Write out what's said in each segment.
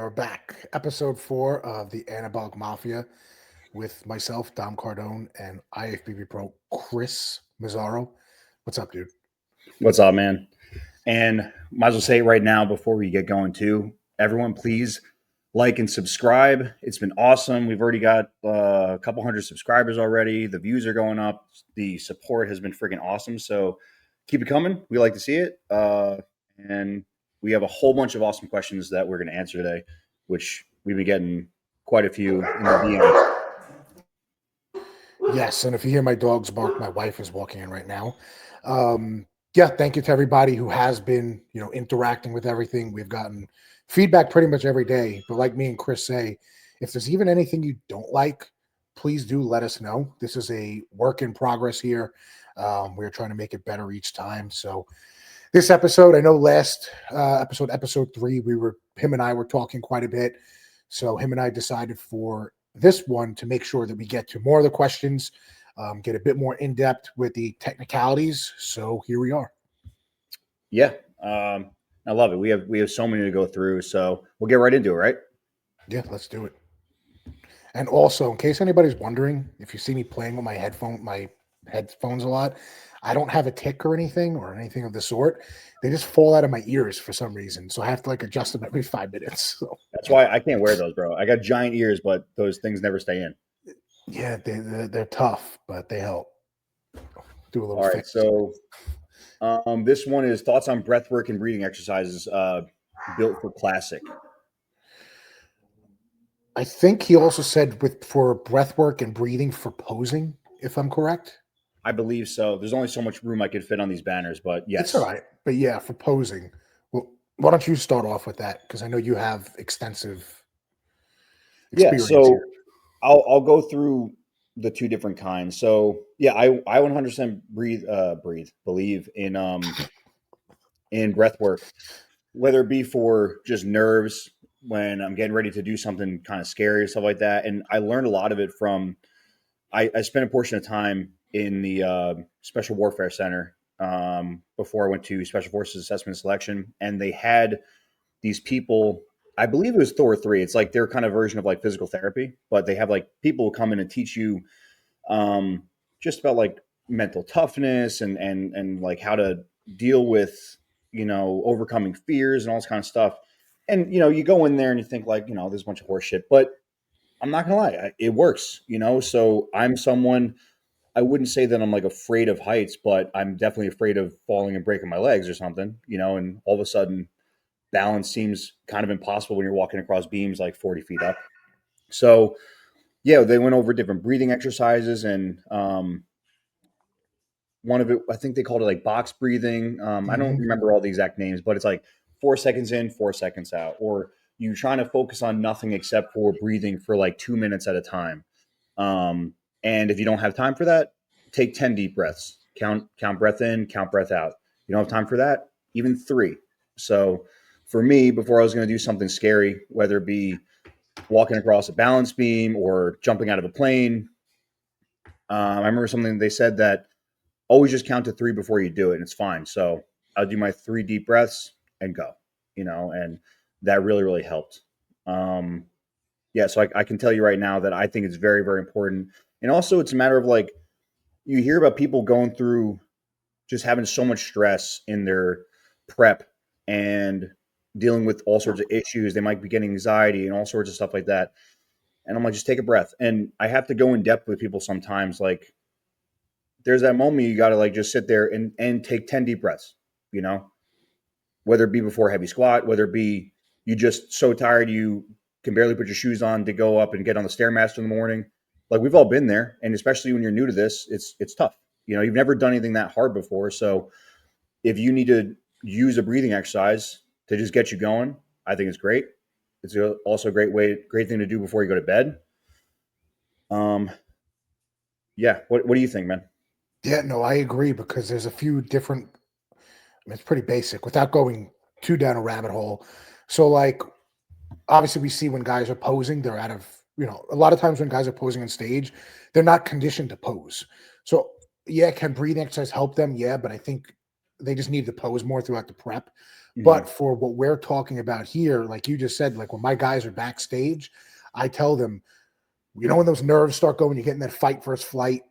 are back. Episode 4 of the Anabolic Mafia with myself, Dom Cardone, and IFBB Pro Chris Mazzaro. What's up, dude? What's up, man? And might as well say it right now before we get going too. Everyone, please like and subscribe. It's been awesome. We've already got a couple hundred subscribers already. The views are going up. The support has been freaking awesome. So keep it coming. We like to see it. And we have a whole bunch of awesome questions that we're going to answer today, which we've been getting quite a few in the DMs. Yes, and if you hear my dogs bark, my wife is walking in right now. Yeah, thank you to everybody who has been, interacting with everything. We've gotten feedback pretty much every day. But like me and Chris say, if there's even anything you don't like, please do let us know. This is a work in progress here. We're trying to make it better each time. So this episode, I know last episode 3, him and I were talking quite a bit. So him and I decided for this one to make sure that we get to more of the questions, get a bit more in depth with the technicalities. So here we are. Yeah, I love it. We have so many to go through, so we'll get right into it, right? Yeah, let's do it. And also, in case anybody's wondering, if you see me playing with my headphones a lot, I don't have a tick or anything of the sort. They just fall out of my ears for some reason, so I have to adjust them every 5 minutes. So That's why I can't wear those, bro. I got giant ears, but those things never stay in. yeah, they're tough, but they help. Do a little. All right, fix. so this one is thoughts on breathwork and breathing exercises built for classic. I think he also said for breath work and breathing for posing, if I'm correct. I believe so. There's only so much room I could fit on these banners, but yes. It's all right. But yeah, for posing. Well, why don't you start off with that? Because I know you have extensive experience. Yeah, so here. I'll go through the two different kinds. So yeah, I 100% believe in breath work, whether it be for just nerves when I'm getting ready to do something kind of scary or stuff like that. And I learned a lot of it from I spent a portion of time in the Special Warfare Center before I went to Special Forces Assessment and Selection, and they had these people. I believe it was Thor 3. It's like their kind of version of physical therapy, but they have people come in and teach you just about mental toughness and how to deal with overcoming fears and all this kind of stuff. And you go in there and you think there's a bunch of horse shit, but I'm not gonna lie, it works. So I'm someone. I wouldn't say that I'm afraid of heights, but I'm definitely afraid of falling and breaking my legs or something. And all of a sudden, balance seems kind of impossible when you're walking across beams 40 feet up. So yeah, they went over different breathing exercises, and one of it, I think they called it box breathing. I don't remember all the exact names, but it's 4 seconds in, 4 seconds out, or you trying to focus on nothing except for breathing for 2 minutes at a time. And if you don't have time for that, take 10 deep breaths. Count breath in, count breath out. You don't have time for that, even 3. So for me, before I was going to do something scary, whether it be walking across a balance beam or jumping out of a plane, I remember something they said that always just count to 3 before you do it, and it's fine. So I'll do my 3 deep breaths and go, and that really, really helped. Yeah, so I can tell you right now that I think it's very, very important. And also it's a matter of you hear about people going through just having so much stress in their prep and dealing with all sorts of issues. They might be getting anxiety and all sorts of stuff like that. And I'm just take a breath. And I have to go in depth with people sometimes. There's that moment you got to just sit there and take 10 deep breaths, whether it be before a heavy squat, whether it be you just so tired you can barely put your shoes on to go up and get on the Stairmaster in the morning. We've all been there. And especially when you're new to this, it's tough. You've never done anything that hard before. So if you need to use a breathing exercise to just get you going, I think it's great. It's also a great thing to do before you go to bed. Yeah. What do you think, man? Yeah, no, I agree because there's a few different. It's pretty basic without going too down a rabbit hole. So, obviously, we see when guys are posing, they're out of. A lot of times when guys are posing on stage, they're not conditioned to pose. So, yeah, can breathing exercise help them? Yeah, but I think they just needed to pose more throughout the prep. Mhm. But for what we're talking about here, like you just said, like when my guys are backstage, I tell them, you know, when those nerves start going, you get in that fight versus flight.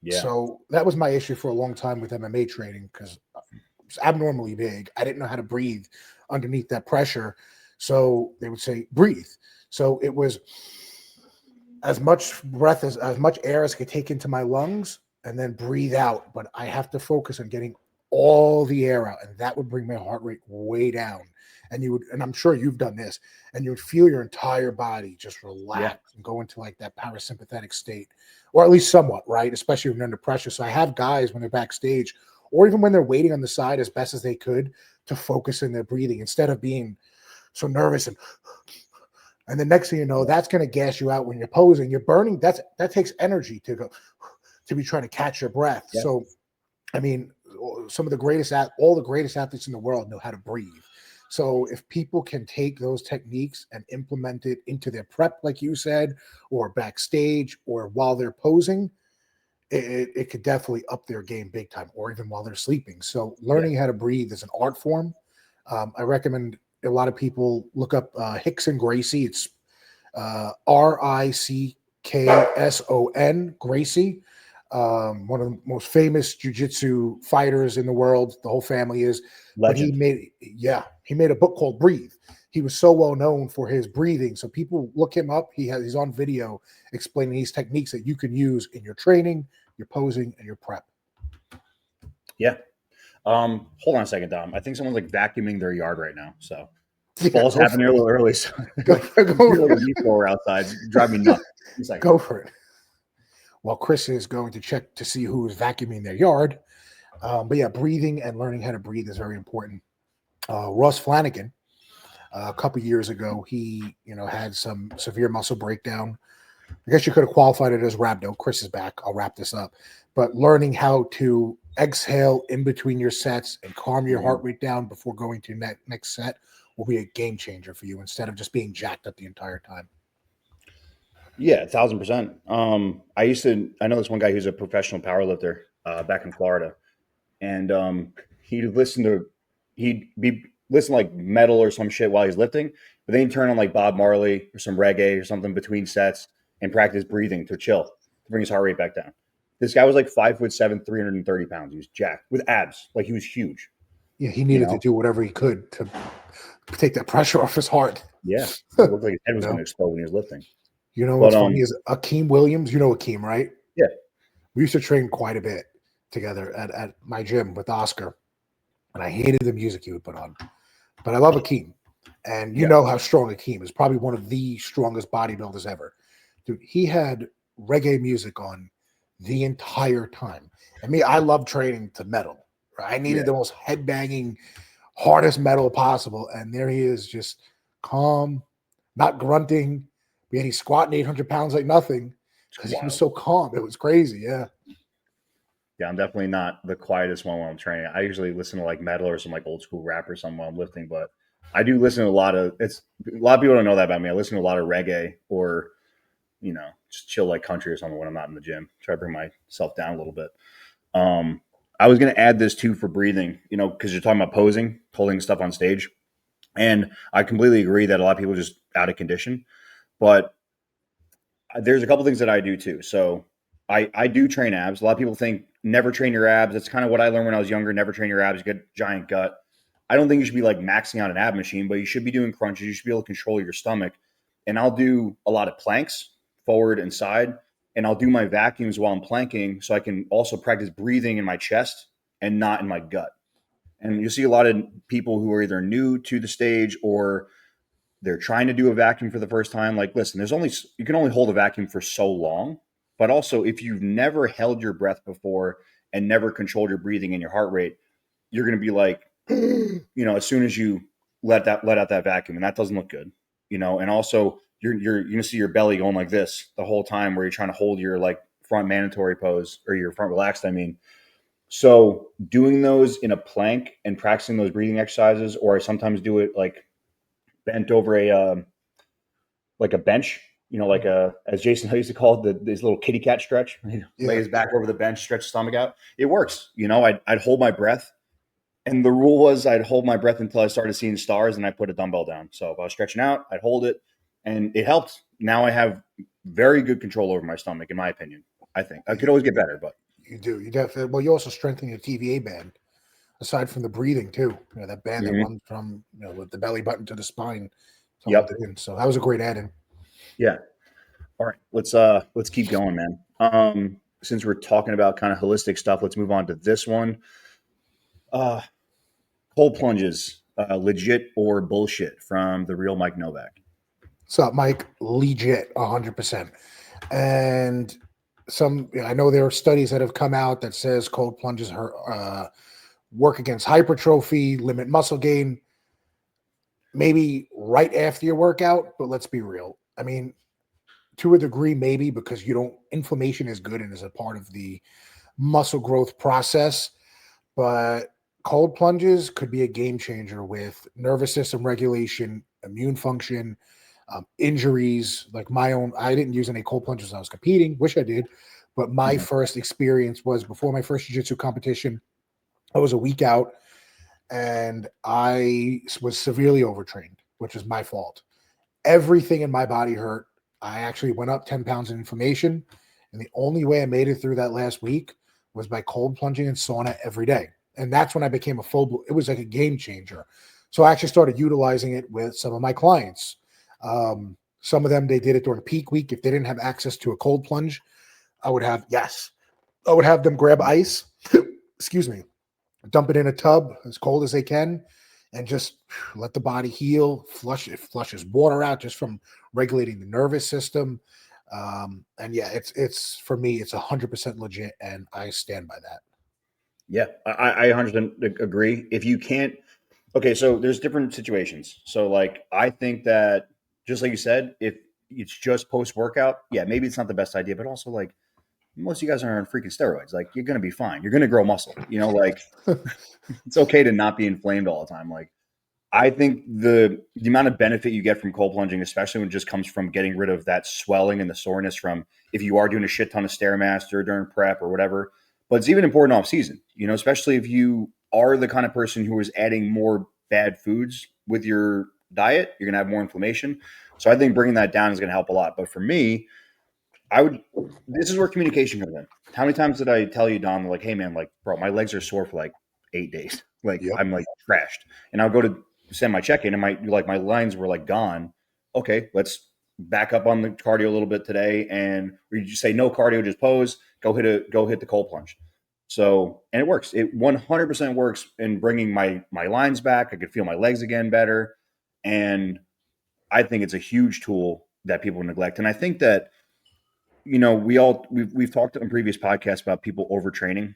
Yeah. So that was my issue for a long time with MMA training, because it's abnormally big. I didn't know how to breathe underneath that pressure. So they would say, breathe. So it was as much breath as much air as I could take into my lungs and then breathe out. But I have to focus on getting all the air out, and that would bring my heart rate way down. And you would, and I'm sure you've done this, and you would feel your entire body just relax and go into like that parasympathetic state, or at least somewhat, right? Especially when under pressure. So I have guys when they're backstage, or even when they're waiting on the side as best as they could, to focus in their breathing instead of being so nervous and the next thing you know, that's going to gas you out when you're posing. You're burning. That takes energy to go to be trying to catch your breath. Yeah. So, I mean, some of the greatest all the greatest athletes in the world know how to breathe. So if people can take those techniques and implement it into their prep, like you said, or backstage, or while they're posing, it could definitely up their game big time, or even while they're sleeping. So learning how to breathe is an art form. I recommend a lot of people look up Rickson Gracie. It's Rickson Gracie. One of the most famous jiu-jitsu fighters in the world. The whole family is. Legend. But he made a book called Breathe. He was so well known for his breathing. So people look him up. He's on video explaining these techniques that you can use in your training, your posing, and your prep. Yeah. Hold on a second, Dom. I think someone's like vacuuming their yard right now. So ball's happening a little early. So go for leaf blower outside. Drive me nuts. Go for it. Well, Chris is going to check to see who is vacuuming their yard. But yeah, breathing and learning how to breathe is very important. Ross Flanagan, a couple years ago, he had some severe muscle breakdown. I guess you could have qualified it as rhabdo. Chris is back. I'll wrap this up. But learning how to exhale in between your sets and calm your heart rate down before going to next set will be a game changer for you, instead of just being jacked up the entire time. Yeah, 1,000%. I know this one guy who's a professional powerlifter back in Florida, and he'd be listen like metal or some shit while he's lifting, but then he'd turn on like Bob Marley or some reggae or something between sets and practice breathing to chill, to bring his heart rate back down. This guy was like 5'7", 330 pounds. He was jacked with abs, like he was huge. Yeah, he needed to do whatever he could to take that pressure off his heart. Yeah, it looked like his head was going to explode when he was lifting. You know what's funny is Akeem Williams. You know Akeem, right? Yeah. We used to train quite a bit together at my gym with Oscar, and I hated the music he would put on. But I love Akeem, and you know how strong Akeem is. Probably one of the strongest bodybuilders ever. Dude, he had reggae music on the entire time. And me, I love training to metal. Right? I needed the most headbanging, hardest metal possible, and there he is, just calm, not grunting. Yet he's squatting 800 pounds like nothing because he was so calm. It was crazy. Yeah. Yeah, I'm definitely not the quietest one while I'm training. I usually listen to like metal or some like old school rap or something while I'm lifting, but I do listen to a lot of people don't know that about me. I listen to a lot of reggae or, just chill like country or something when I'm not in the gym. Try to bring myself down a little bit. I was going to add this too for breathing, because you're talking about posing, holding stuff on stage. And I completely agree that a lot of people are just out of condition. But there's a couple things that I do too. So I do train abs. A lot of people think never train your abs. That's kind of what I learned when I was younger. Never train your abs. You get giant gut. I don't think you should be like maxing out an ab machine, but you should be doing crunches. You should be able to control your stomach. And I'll do a lot of planks forward and side. And I'll do my vacuums while I'm planking so I can also practice breathing in my chest and not in my gut. And you see a lot of people who are either new to the stage or they're trying to do a vacuum for the first time. Like, listen, you can only hold a vacuum for so long. But also, if you've never held your breath before and never controlled your breathing and your heart rate, you're going to be like, as soon as you let out that vacuum, and that doesn't look good, And also, you're going to see your belly going like this the whole time, where you're trying to hold your like front mandatory pose or your front relaxed. So doing those in a plank and practicing those breathing exercises, or I sometimes do it like bent over a bench, as Jason used to call it, this little kitty cat stretch. Lay his back over the bench, stretch his stomach out. It works. I'd hold my breath And the rule was I'd hold my breath until I started seeing stars, and I put a dumbbell down. So if I was stretching out, I'd hold it, and it helped. Now I have very good control over my stomach, in my opinion. I think I could always get better, but You do. You definitely. Well, you also strengthen your TVA band aside from the breathing too. That band that Mhm. runs from with the belly button to the spine to hold Yep, it in. So that was a great add-in. yeah. All right, let's keep going, man. Since we're talking about kind of holistic stuff, let's move on to this one. Uh, cold plunges, legit or bullshit from the real Mike Novak. So Mike, legit, 100%. And I know there are studies that have come out that says cold plunges work against hypertrophy, limit muscle gain, maybe right after your workout. But let's be real. I mean, to a degree, maybe because inflammation is good and is a part of the muscle growth process. But cold plunges could be a game changer with nervous system regulation, immune function, injuries. Like my own, I didn't use any cold plunges when I was competing. Wish I did, but my Mhm. first experience was before my first jiu-jitsu competition. I was a week out, and I was severely overtrained, which is my fault. Everything in my body hurt. I actually went up 10 pounds in inflammation, and the only way I made it through that last week was by cold plunging in sauna every day. And that's when I became it was like a game changer. So I actually started utilizing it with some of my clients. Some of them, they did it during peak week. If they didn't have access to a cold plunge, I would have them grab ice, excuse me, dump it in a tub as cold as they can, and just let the body heal. It flushes water out just from regulating the nervous system. And yeah, it's for me, it's 100% legit, and I stand by that. Yeah, I 100% agree. If you can't, okay, so there's different situations. So, like, I think that just like you said, if it's just post workout, yeah, maybe it's not the best idea, but also, like, most of you guys are on freaking steroids. Like, you're going to be fine. You're going to grow muscle. Like, it's okay to not be inflamed all the time. Like, I think the amount of benefit you get from cold plunging, especially when it just comes from getting rid of that swelling and the soreness from if you are doing a shit ton of Stairmaster during prep or whatever. But it's even important off season, especially if you are the kind of person who is adding more bad foods with your diet, you're gonna have more inflammation. So I think bringing that down is gonna help a lot. But for me, I would. This is where communication comes in. How many times did I tell you, Don? Like, hey man, like, bro, my legs are sore for like 8 days. Like, Yep. I'm like trashed, and I'll go to send my check in, and my lines were like gone. Okay, let's back up on the cardio a little bit today, and we just say no cardio, just pose. Go hit the cold plunge. So, and it works. It 100% works in bringing my lines back. I could feel my legs again better, and I think it's a huge tool that people neglect. And I think that we've talked in previous podcasts about people overtraining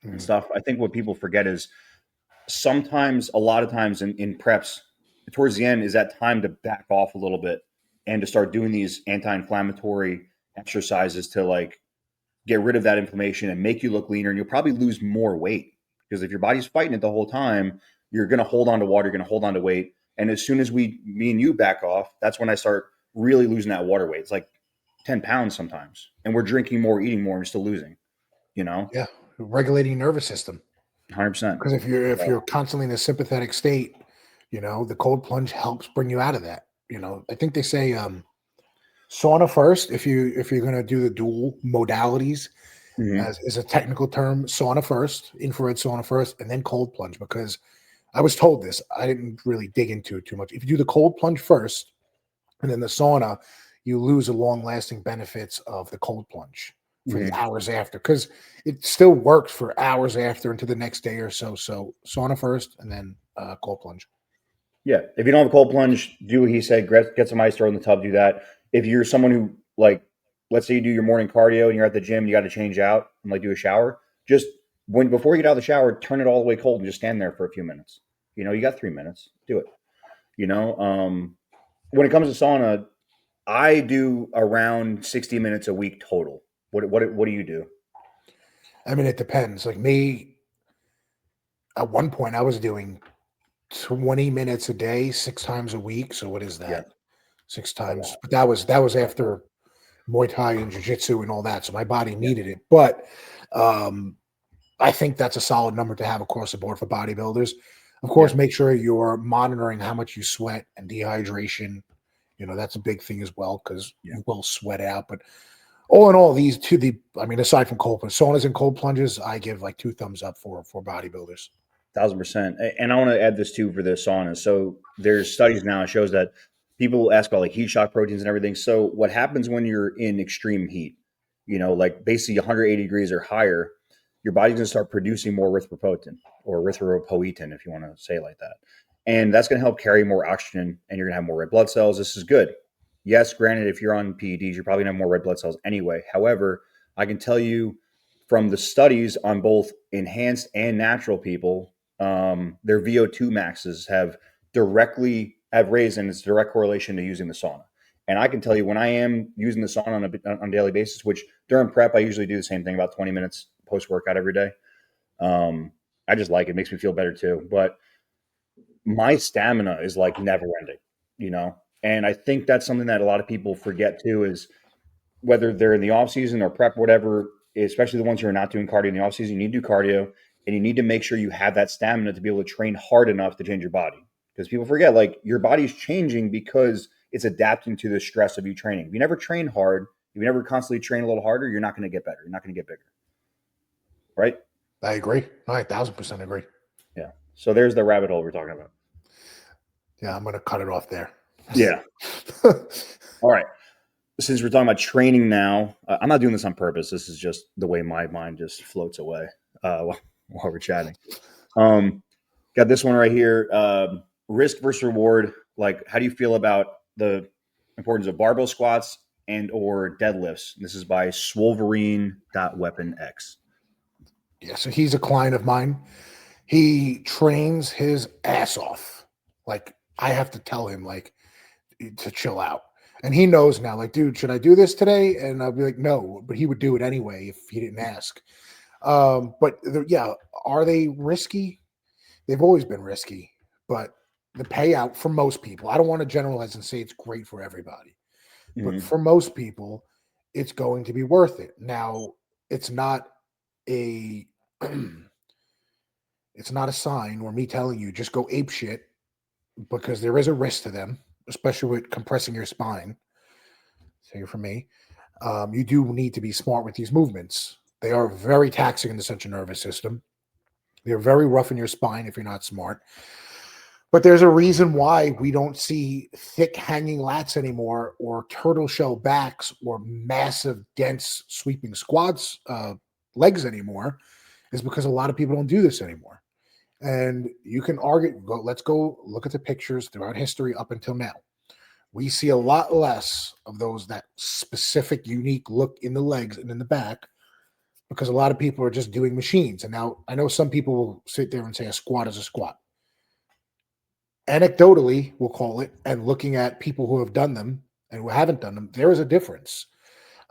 and Mhm. stuff. I think what people forget is sometimes, a lot of times in preps, towards the end is that time to back off a little bit and to start doing these anti-inflammatory exercises to like get rid of that inflammation and make you look leaner. And you'll probably lose more weight because if your body's fighting it the whole time, you're going to hold on to water, you're going to hold on to weight. And as soon as me and you back off, that's when I start really losing that water weight. It's like 10 pounds sometimes. And we're drinking more, eating more, and we're still losing, you know, Yeah, regulating nervous system. 100%. Because if you're constantly in a sympathetic state, the cold plunge helps bring you out of that. I think they say sauna first if you're going to do the dual modalities, Mm-hmm. as is a technical term. Sauna first, infrared sauna first, and then cold plunge. Because I was told this, I didn't really dig into it too much. If you do the cold plunge first and then the sauna, you lose the long lasting benefits of the cold plunge for the Mm-hmm. hours after, because it still works for hours after into the next day or so. So sauna first and then cold plunge. Yeah. If you don't have a cold plunge, do what he said, get some ice, throw in the tub, do that. If you're someone who, like, let's say you do your morning cardio and you're at the gym, you got to change out and like do a shower, just before you get out of the shower, turn it all the way cold and just stand there for a few minutes. You got 3 minutes, do it. When it comes to sauna, I do around 60 minutes a week total. What do you do? I mean, it depends. Like me, at one point, I was doing 20 minutes a day, 6 times a week. So what is Yeah, that? Six a times. lot. But that was after Muay Thai and Jiu Jitsu and all that. So my body Yeah. needed it. But um, I think that's a solid number to have across the board for bodybuilders. Of Yeah. course, make sure you're monitoring how much you sweat and dehydration. That's a big thing as well because Yeah. you will sweat out. But all in all, aside from cold saunas and cold plunges, I give like 2 thumbs up for bodybuilders. 1,000%. And I want to add this too for the sauna. So there's studies now that shows that people ask about like heat shock proteins and everything. So what happens when you're in extreme heat? Like basically 180 degrees or higher, your body's going to start producing more erythropoietin or erythropoietin, if you want to say it like that. And that's going to help carry more oxygen and you're going to have more red blood cells. This is good. Yes, granted, if you're on PEDs, you're probably going to have more red blood cells anyway. However, I can tell you from the studies on both enhanced and natural people, their VO2 maxes have raised, and it's a direct correlation to using the sauna. And I can tell you when I am using the sauna on a daily basis, which during prep I usually do the same thing, about 20 minutes post workout every day. I just like it; makes me feel better too. But my stamina is like never ending. And I think that's something that a lot of people forget too. Is whether they're in the off season or prep, whatever, especially the ones who are not doing cardio in the off season, you need to do cardio and you need to make sure you have that stamina to be able to train hard enough to change your body. Because people forget, like, your body's changing because it's adapting to the stress of you training. If you never train hard, if you never constantly train a little harder, you're not going to get better. You're not going to get bigger. Right? I agree. 1,000% agree. Yeah. So there's the rabbit hole we're talking about. Yeah, I'm going to cut it off there. Yeah. All right. Since we're talking about training now, I'm not doing this on purpose. This is just the way my mind just floats away while we're chatting. Got this one right here. Risk versus reward. Like, how do you feel about the importance of barbell squats and or deadlifts? This is by Swolverine.WeaponX. Yeah, so he's a client of mine. He trains his ass off. Like, I have to tell him, like, to chill out. And he knows now, like, dude, should I do this today? And I'll be like, no, but he would do it anyway if he didn't ask. Yeah, are they risky? They've always been risky, but the payout for most people, I don't want to generalize and say it's great for everybody, but for most people, it's going to be worth it. Now, it's not a it's not a sign or me telling you just go ape shit because there is a risk to them, especially with compressing your spine. Say for me, you do need to be smart with these movements. They are very taxing in the central nervous system. They're very rough in your spine if you're not smart. But there's a reason why we don't see thick hanging lats anymore, or turtle shell backs, or massive, dense, sweeping squats, legs anymore, is because a lot of people don't do this anymore. And you can argue, let's go look at the pictures throughout history up until now. We see a lot less of that specific, unique look in the legs and in the back because a lot of people are just doing machines. And now I know some people will sit there and say a squat is a squat. Anecdotally, we'll call it, and looking at people who have done them and who haven't done them, there is a difference.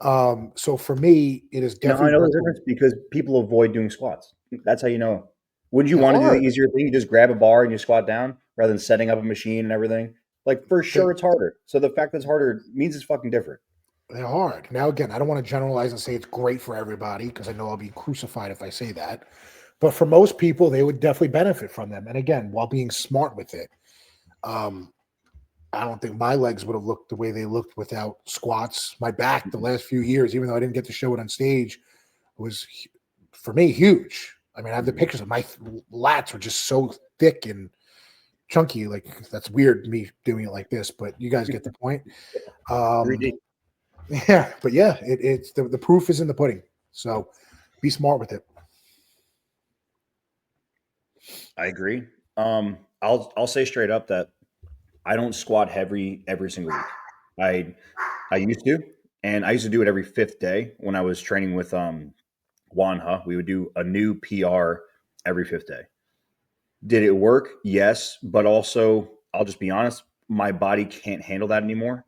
So for me, it is I definitely know the difference because people avoid doing squats. That's how you know. Wouldn't you they're want to do the hard. easier thing? You just grab a bar and you squat down rather than setting up a machine and everything. Like, for sure, it's harder. So the fact that it's harder means it's fucking different. They're hard. Now, again, I don't want to generalize and say it's great for everybody because I know I'll be crucified if I say that. But for most people, they would definitely benefit from them. And again, while being smart with it, I don't think my legs would have looked the way they looked without squats. My back, the last few years, even though I didn't get to show it on stage, was for me huge. I mean, I have the pictures of my lats were just so thick and chunky. Like, that's weird me doing it like this, but you guys get the point. 3D. Yeah, but yeah, it's the proof is in the pudding. So be smart with it. I agree. I'll say straight up that I don't squat heavy every single week. I used to, and I used to do it every fifth day when I was training with Wanha. We would do a new PR every fifth day. Did it work? Yes, but also I'll just be honest, my body can't handle that anymore,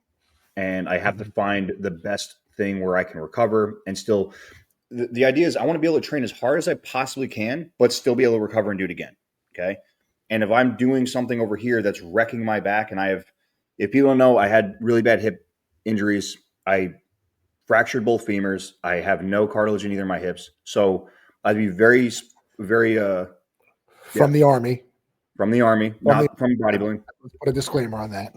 and I have to find the best thing where I can recover and still. The idea is I want to be able to train as hard as I possibly can, but still be able to recover and do it again. Okay. And if I'm doing something over here that's wrecking my back, and if people don't know, I had really bad hip injuries. I fractured both femurs. I have no cartilage in either of my hips. So I'd be very, very From the Army. From the Army, not from bodybuilding. Let's put a disclaimer on that.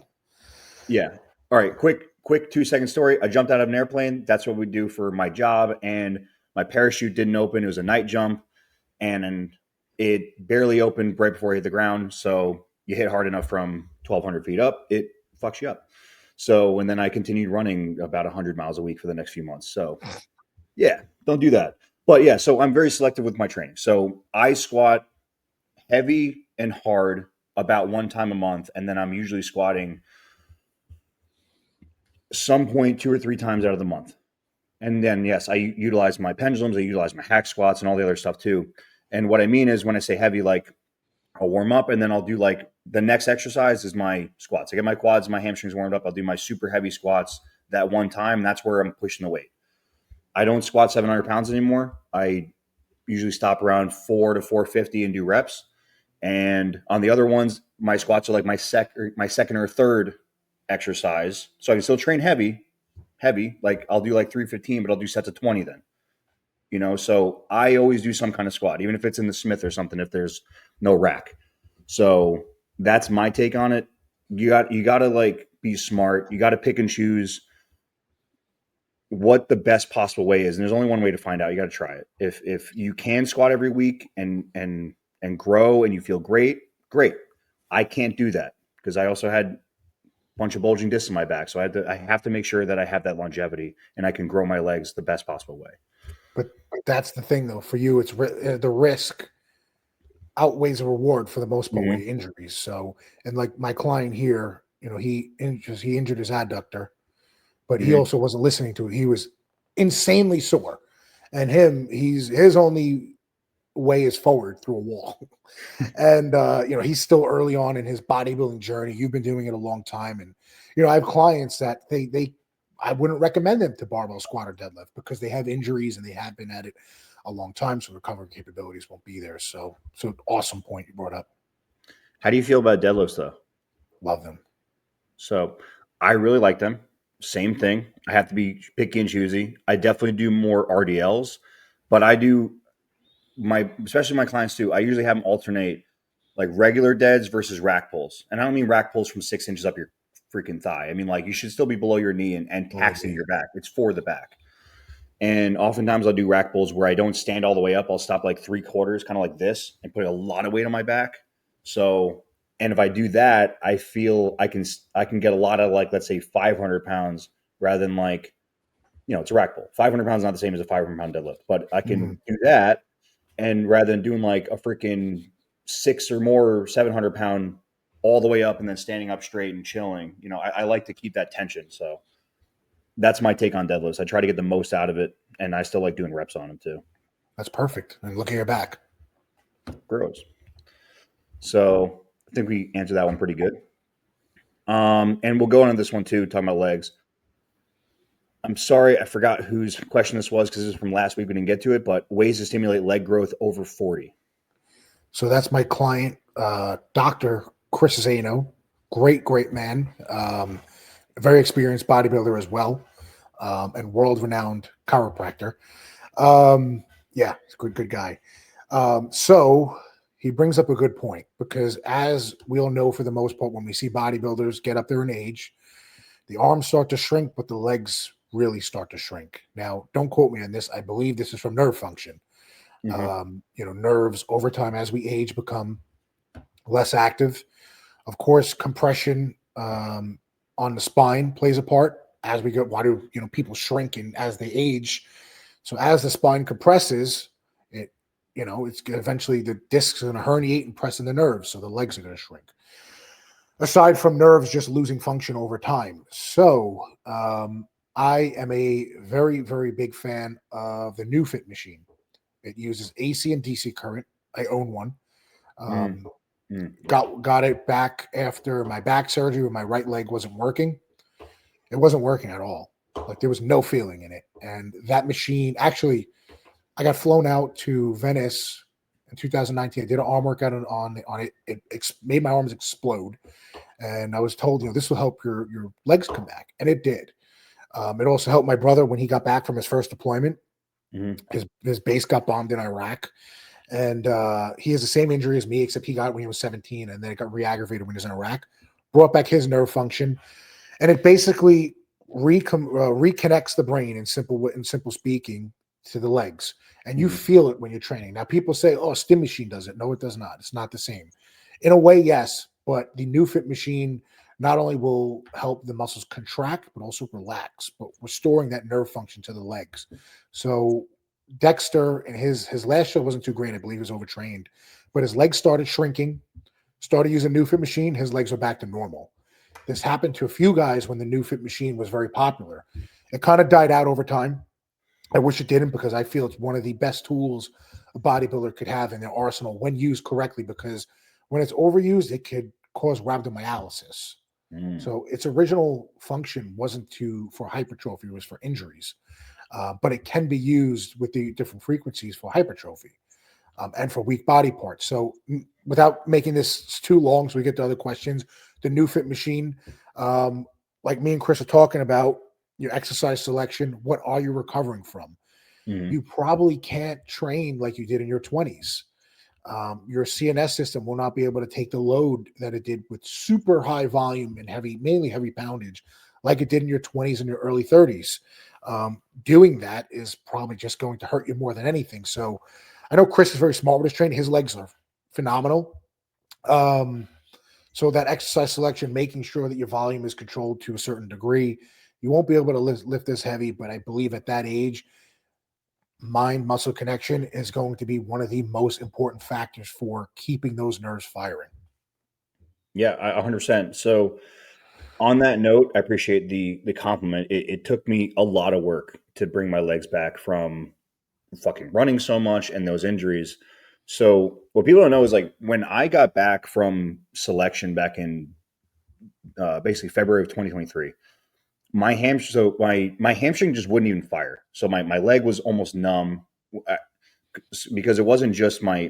Yeah. All right. Quick 2-second story. I jumped out of an airplane. That's what we do for my job. And my parachute didn't open. It was a night jump. And it barely opened right before I hit the ground. So you hit hard enough from 1,200 feet up, it fucks you up. So, and then I continued running about 100 miles a week for the next few months. So, yeah, don't do that. But yeah, so I'm very selective with my training. So I squat heavy and hard about one time a month. And then I'm usually squatting some point 2 or 3 times out of the month. And then, yes, I utilize my pendulums, I utilize my hack squats and all the other stuff too. And what I mean is when I say heavy, like I'll warm up and then I'll do like the next exercise is my squats. I get my quads, my hamstrings warmed up. I'll do my super heavy squats that one time. And that's where I'm pushing the weight. I don't squat 700 pounds anymore. I usually stop around 4 to 450 and do reps. And on the other ones, my squats are like my second or third exercise. So I can still train heavy. Like I'll do like 315, but I'll do sets of 20 then. You know, so I always do some kind of squat, even if it's in the Smith or something, if there's no rack. So that's my take on it. You got to like be smart. You got to pick and choose what the best possible way is. And there's only one way to find out. You got to try it. If you can squat every week and grow and you feel great. I can't do that because I also had a bunch of bulging discs in my back. So I have to make sure that I have that longevity and I can grow my legs the best possible way. But that's the thing, though. For you, it's the risk outweighs the reward for the most part with injuries. So, and like my client here, you know, he injured his adductor, but he also wasn't listening to it. He was insanely sore, and his only way is forward through a wall. And you know, he's still early on in his bodybuilding journey. You've been doing it a long time, and you know, I have clients that I wouldn't recommend them to barbell squat or deadlift because they have injuries and they have been at it a long time, so recovery capabilities won't be there. So awesome point you brought up. How do you feel about deadlifts though? Love them. So I really like them. Same thing. I have to be picky and choosy. I definitely do more RDLs, but I do especially my clients too. I usually have them alternate like regular deads versus rack pulls. And I don't mean rack pulls from 6 inches up your freaking thigh. I mean, like you should still be below your knee and taxing your back. It's for the back. And oftentimes I'll do rack pulls where I don't stand all the way up. I'll stop like 3/4, kind of like this, and put a lot of weight on my back. So, and if I do that, I feel I can get a lot of like, let's say 500 pounds rather than like, you know, it's a rack pull. 500 pounds is not the same as a 500-pound deadlift, but I can do that. And rather than doing like a freaking 6 or more 700-pound all the way up and then standing up straight and chilling, you know, I like to keep that tension. So that's my take on deadlifts. I try to get the most out of it, and I still like doing reps on them too. That's perfect. And look at your back. Gross. So I think we answered that one pretty good. And we'll go on to this one too, talking about legs. I'm sorry, I forgot whose question this was because this is from last week. We didn't get to it, but ways to stimulate leg growth over 40. So that's my client, Dr. Chris Zano. Great man. Very experienced bodybuilder as well, and world-renowned chiropractor. Yeah, he's a good guy. So he brings up a good point because as we all know, for the most part, when we see bodybuilders get up there in age, the arms start to shrink, but the legs really start to shrink. Now, don't quote me on this. I believe this is from nerve function. You know, nerves over time as we age become less active. Of course, compression on the spine plays a part as we go. Why do people shrink as they age? So as the spine compresses, it's eventually the discs are going to herniate and press in the nerves, so the legs are going to shrink. Aside from nerves just losing function over time. So I am a very, very big fan of the new Fit machine. It uses AC and DC current. I own one. Got it back after my back surgery when my right leg wasn't working. It wasn't working at all. Like there was no feeling in it. And that machine, actually, I got flown out to Venice in 2019. I did an arm workout on it. It made my arms explode. And I was told, this will help your legs come back. And it did. It also helped my brother when he got back from his first deployment. His base got bombed in Iraq. And he has the same injury as me, except he got it when he was 17, and then it got re-aggravated when he was in Iraq. Brought back his nerve function, and it basically reconnects the brain in simple speaking to the legs, and you feel it when you're training. Now, people say, "Oh, stim machine does it." No, it does not. It's not the same. In a way, yes, but the new fit machine not only will help the muscles contract, but also relax, but restoring that nerve function to the legs. So Dexter and his last show wasn't too great. I believe he was overtrained, but his legs started shrinking, started using new fit machine. His legs are back to normal. This happened to a few guys when the new fit machine was very popular. It kind of died out over time. I wish it didn't, because I feel it's one of the best tools a bodybuilder could have in their arsenal when used correctly, because when it's overused, it could cause rhabdomyolysis. So its original function wasn't for hypertrophy, it was for injuries. But it can be used with the different frequencies for hypertrophy and for weak body parts. So without making this too long, so we get to other questions, the new fit machine, like me and Chris are talking about, your exercise selection, what are you recovering from? You probably can't train like you did in your 20s. Your CNS system will not be able to take the load that it did with super high volume and mainly heavy poundage, like it did in your 20s and your early 30s. Doing that is probably just going to hurt you more than anything. So I know Chris is very smart with his training. His legs are phenomenal. So that exercise selection, making sure that your volume is controlled to a certain degree. You won't be able to lift this heavy, but I believe at that age, mind-muscle connection is going to be one of the most important factors for keeping those nerves firing. Yeah, 100%. So on that note, I appreciate the compliment. It took me a lot of work to bring my legs back from fucking running so much and those injuries. So what people don't know is, like, when I got back from selection back in basically February of 2023, my hamstring just wouldn't even fire. So my leg was almost numb, because it wasn't just my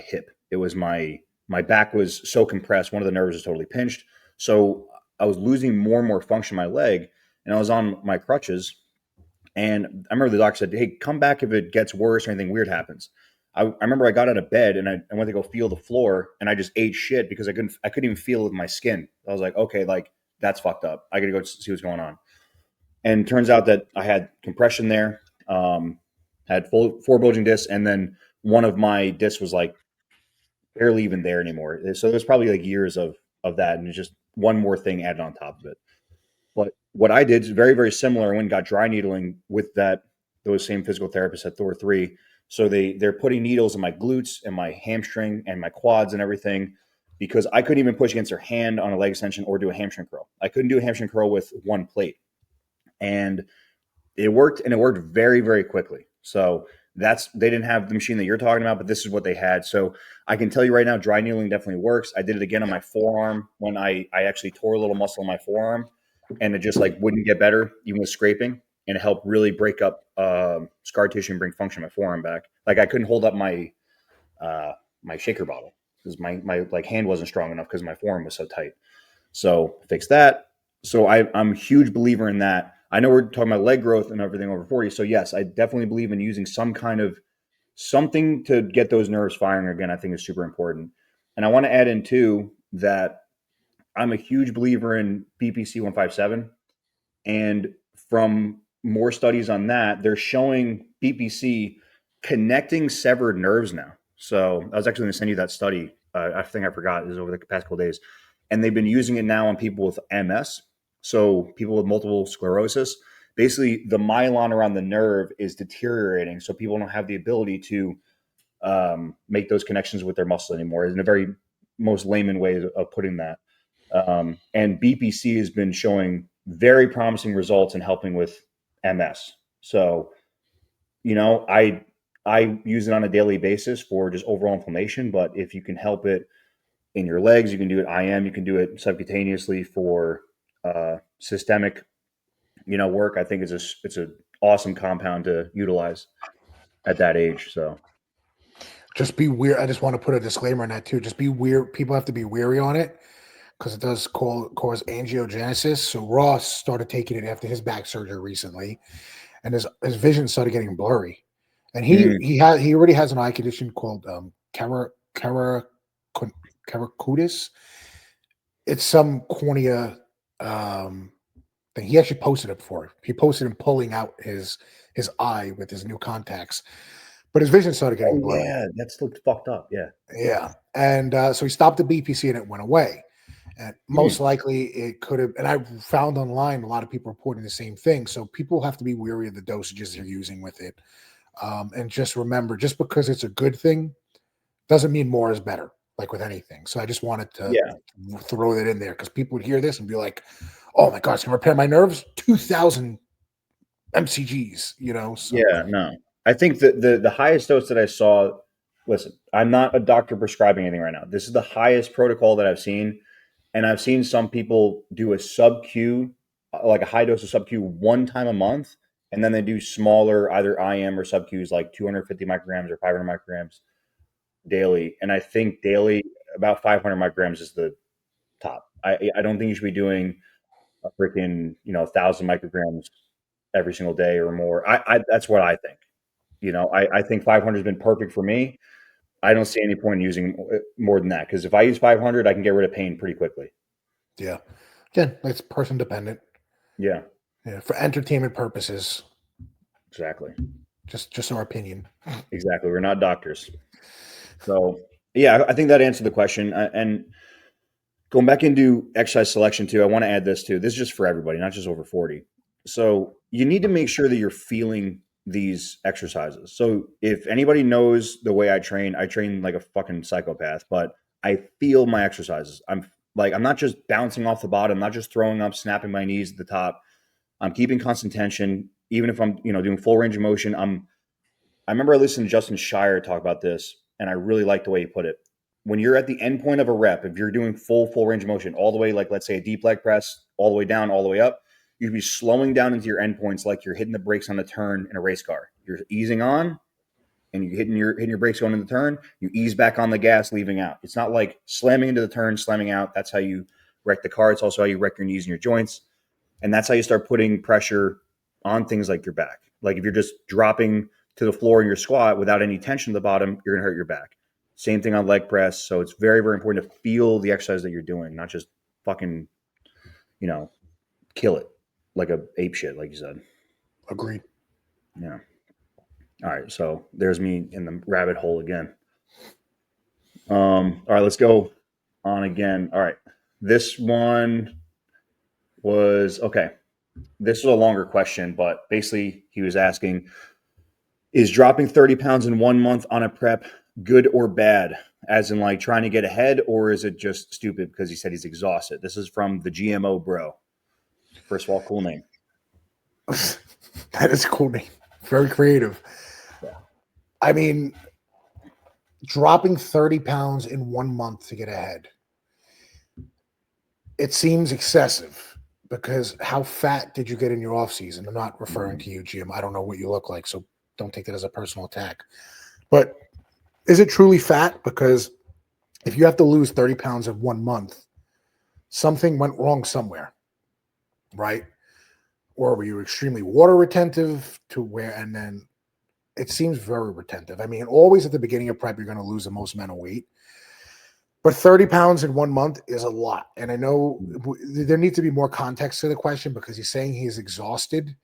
hip. It was my back was so compressed. One of the nerves was totally pinched. So I was losing more and more function in my leg, and I was on my crutches. And I remember the doctor said, "Hey, come back if it gets worse or anything weird happens." I remember I got out of bed and I went to go feel the floor, and I just ate shit because I couldn't even feel it with my skin. I was like, okay, like, that's fucked up. I got to go see what's going on. And turns out that I had compression there, had four bulging discs, and then one of my discs was like barely even there anymore. So there's probably like years of that, and it's just one more thing added on top of it. But what I did is very, very similar. I went and got dry needling with those same physical therapists at Thor 3. So they're putting needles in my glutes and my hamstring and my quads and everything, because I couldn't even push against their hand on a leg extension or do a hamstring curl. I couldn't do a hamstring curl with one plate. And it worked, and it worked very, very quickly. So they didn't have the machine that you're talking about, but this is what they had. So I can tell you right now, dry needling definitely works. I did it again on my forearm when I actually tore a little muscle in my forearm, and it just like wouldn't get better, even with scraping, and it helped really break up scar tissue and bring function in my forearm back. Like, I couldn't hold up my shaker bottle because my like hand wasn't strong enough because my forearm was so tight. So fix that. So I'm a huge believer in that. I know we're talking about leg growth and everything over 40. So yes, I definitely believe in using some kind of something to get those nerves firing again. I think is super important. And I want to add in too that I'm a huge believer in BPC 157. And from more studies on that, they're showing BPC connecting severed nerves now. So I was actually going to send you that study. I think I forgot. It was over the past couple of days. And they've been using it now on people with MS. So people with multiple sclerosis. Basically, the myelin around the nerve is deteriorating. So people don't have the ability to make those connections with their muscle anymore, in a very most layman way of putting that. And BPC has been showing very promising results in helping with MS. So, I use it on a daily basis for just overall inflammation. But if you can help it in your legs, you can do it IM, you can do it subcutaneously for systemic, work. I think it's an awesome compound to utilize at that age. So Just be weird. I just want to put a disclaimer on that too. Just be weird. People have to be wary on it because it does cause angiogenesis. So Ross started taking it after his back surgery recently, and his vision started getting blurry. And Mm, he already has an eye condition called keratoconus. It's some cornea thing. He actually posted it before. He posted him pulling out his eye with his new contacts, but his vision started getting oh blurry. yeah, that's looked fucked up. Yeah. Yeah, and so he stopped the BPC and it went away. And most Mm, likely it could have. And I found online a lot of people reporting the same thing. So people have to be wary of the dosages they're using with it, and just remember, just because it's a good thing doesn't mean more is better. Like with anything. So I just wanted to yeah. throw that in there because people would hear this and be like, "Oh my god, it's gonna repair my nerves." 2,000 MCGs, you know. So Yeah, no. I think that the highest dose that I saw, listen, I'm not a doctor prescribing anything right now. This is the highest protocol that I've seen. And I've seen some people do a sub Q, like a high dose of sub Q one time a month. And then they do smaller, either IM or sub Qs like 250 micrograms or 500 micrograms daily. And I think daily, about 500 micrograms is the top. I don't think you should be doing a freaking, 1,000 micrograms every single day or more. That's what I think. I think 500 has been perfect for me. I don't see any point in using more than that because if I use 500, I can get rid of pain pretty quickly. yeah, again, it's person dependent. Yeah, Yeah, for entertainment purposes, exactly. just our opinion. Exactly. We're not doctors. So, yeah, I think that answered the question. And going back into exercise selection too, I want to add this too. This is just for everybody, not just over 40. So, you need to make sure that you're feeling these exercises. So, if anybody knows the way I train like a fucking psychopath, but I feel my exercises. I'm not just bouncing off the bottom, not just throwing up, snapping my knees at the top. I'm keeping constant tension, even if I'm, doing full range of motion. I remember I listened to Justin Shire talk about this, and I really like the way he put it. When you're at the end point of a rep, if you're doing full range of motion, all the way, like let's say a deep leg press, all the way down, all the way up, you'd be slowing down into your endpoints like you're hitting the brakes on a turn in a race car. You're easing on, and you're hitting your brakes going into the turn. You ease back on the gas, leaving out. It's not like slamming into the turn, slamming out. That's how you wreck the car. It's also how you wreck your knees and your joints, and that's how you start putting pressure on things like your back. Like if you're just dropping to the floor in your squat without any tension at the bottom, you're going to hurt your back. Same thing on leg press. So it's very, very important to feel the exercise that you're doing, not just fucking, you know, kill it like a ape shit, like you said. Agreed. Yeah. All right. So there's me in the rabbit hole again. All right, let's go on again. All right. This one was okay. This is a longer question, but basically he was asking, is dropping 30 pounds in 1 month on a prep good or bad? As in, like, trying to get ahead, or is it just stupid because he said he's exhausted? This is from the GMO Bro. First of all, cool name. That is a cool name. Very creative. Yeah. I mean, dropping 30 pounds in 1 month to get ahead. It seems excessive because how fat did you get in your off season? I'm not referring to you, Jim. I don't know what you look like, so don't take that as a personal attack. But is it truly fat? Because if you have to lose 30 pounds in 1 month, something went wrong somewhere, right? Or were you extremely water retentive to where, and then it seems very retentive. I mean, always at the beginning of prep, you're going to lose the most amount of weight. But 30 pounds in 1 month is a lot. And I know there needs to be more context to the question because he's saying he's exhausted.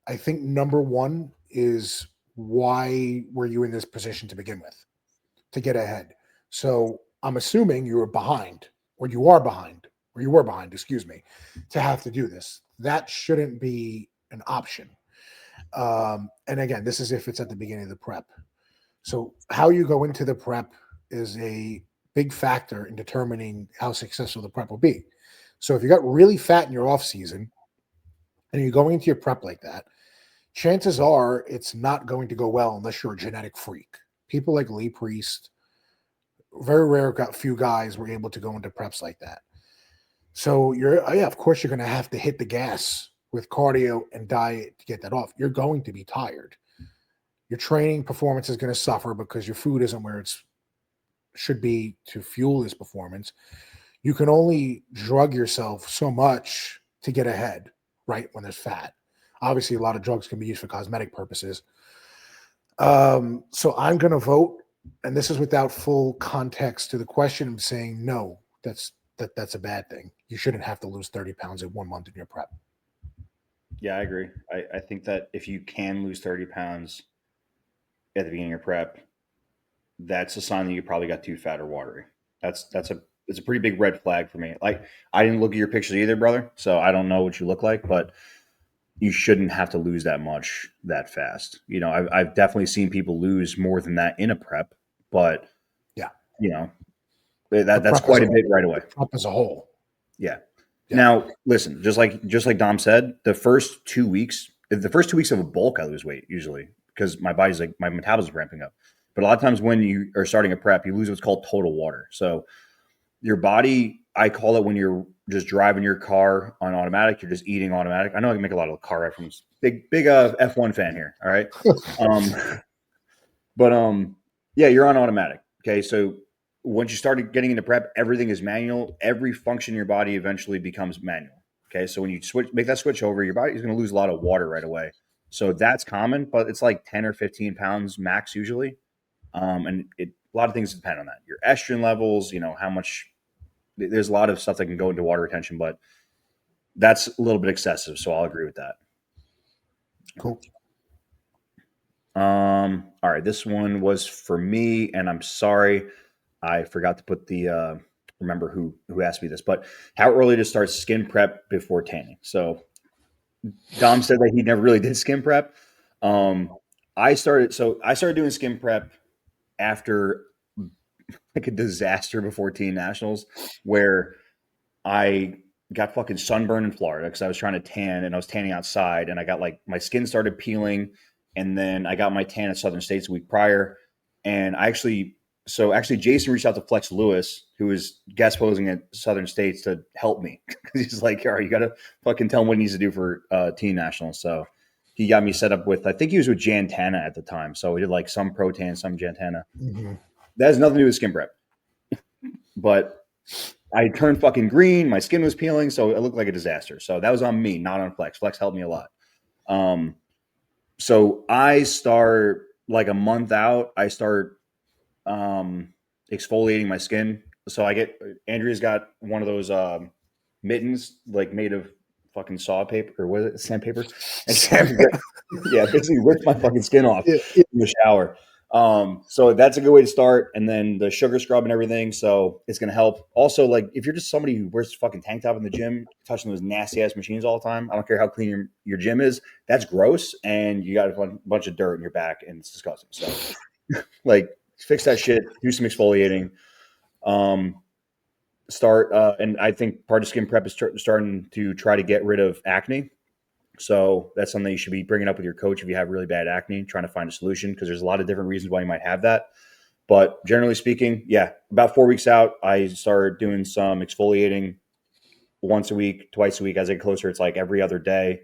I think number one is why were you in this position to begin with, to get ahead? So I'm assuming you were behind, or you are behind, or you were behind, excuse me, to have to do this. That shouldn't be an option. And again, this is if it's at the beginning of the prep. So how you go into the prep is a big factor in determining how successful the prep will be. So if you got really fat in your off season and you're going into your prep like that, chances are it's not going to go well unless you're a genetic freak. People like Lee Priest, very rare, got few guys were able to go into preps like that. So yeah, of course you're going to have to hit the gas with cardio and diet to get that off. You're going to be tired. Your training performance is going to suffer because your food isn't where it's should be to fuel this performance. You can only drug yourself so much to get ahead, right? When there's fat. Obviously, a lot of drugs can be used for cosmetic purposes. So I'm going to vote, and this is without full context to the question. I'm saying no. That's a bad thing. You shouldn't have to lose 30 pounds in 1 month in your prep. Yeah, I agree. I think that if you can lose 30 pounds at the beginning of prep, that's a sign that you probably got too fat or watery. It's a pretty big red flag for me. Like, I didn't look at your pictures either, brother, so I don't know what you look like, but you shouldn't have to lose that much that fast. You know, I've definitely seen people lose more than that in a prep, but Yeah, you know the that's prep as quite a a bit whole. right away. The prep as a whole. Yeah. Yeah. Now, listen, just like Dom said, the first 2 weeks of a bulk, I lose weight usually because my body's like my metabolism is ramping up. But a lot of times when you are starting a prep, you lose what's called total water. So your body, I call it when you're just driving your car on automatic, you're just eating automatic. I know I can make a lot of car references. Big F1 fan here. All right. Um, but yeah, you're on automatic. Okay. So once you started getting into prep, everything is manual. Every function in your body eventually becomes manual. Okay. So when you make that switch over, your body is going to lose a lot of water right away. So that's common, but it's like 10 or 15 pounds max usually. And a lot of things depend on that. Your estrogen levels, you know, how much, there's a lot of stuff that can go into water retention, but that's a little bit excessive. So I'll agree with that. Cool. All right. This one was for me, and I'm sorry. I forgot to put the, remember who asked me this, but how early to start skin prep before tanning? So Dom said that he never really did skin prep. Um, I started doing skin prep after like a disaster before teen nationals where I got fucking sunburned in Florida because I was trying to tan and I was tanning outside and I got like my skin started peeling and then I got my tan at Southern States a week prior. And actually Jason reached out to Flex Lewis, who was guest posing at Southern States to help me. He's like, all right, you got to fucking tell him what he needs to do for teen nationals. So he got me set up with, I think he was with Jantana at the time. So we did like some pro tan, some Jantana. Mm-hmm. That has nothing to do with skin prep, but I turned fucking green. My skin was peeling, so it looked like a disaster. So that was on me, not on Flex. Flex helped me a lot. So I start like a month out. I start exfoliating my skin. So Andrea's got one of those mittens like made of fucking saw paper or what is it, sandpaper? And yeah, basically ripped my fucking skin off Yeah. in the shower. So that's a good way to start. And then the sugar scrub and everything. So it's going to help. Also, like if you're just somebody who wears fucking tank top in the gym, touching those nasty ass machines all the time, I don't care how clean your gym is. That's gross. And you got a bunch of dirt in your back and it's disgusting. So like fix that shit, do some exfoliating. And I think part of skin prep is starting to try to get rid of acne. So that's something you should be bringing up with your coach if you have really bad acne, trying to find a solution because there's a lot of different reasons why you might have that. But generally speaking, yeah, about 4 weeks out, I started doing some exfoliating once a week, twice a week. As I get closer, it's like every other day.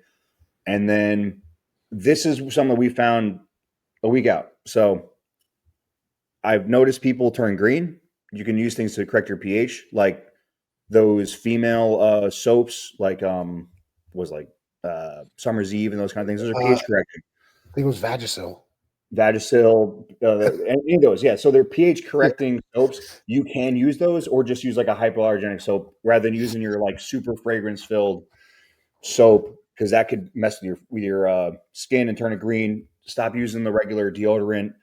And then this is something that we found a week out. So I've noticed people turn green. You can use things to correct your pH, like those female soaps, like was like Summer's Eve and those kind of things. Those are pH correcting. I think it was Vagisil. Vagisil, any of those, yeah. So they're pH correcting soaps. You can use those, or just use like a hypoallergenic soap rather than using your like super fragrance filled soap because that could mess with your skin and turn it green. Stop using the regular deodorant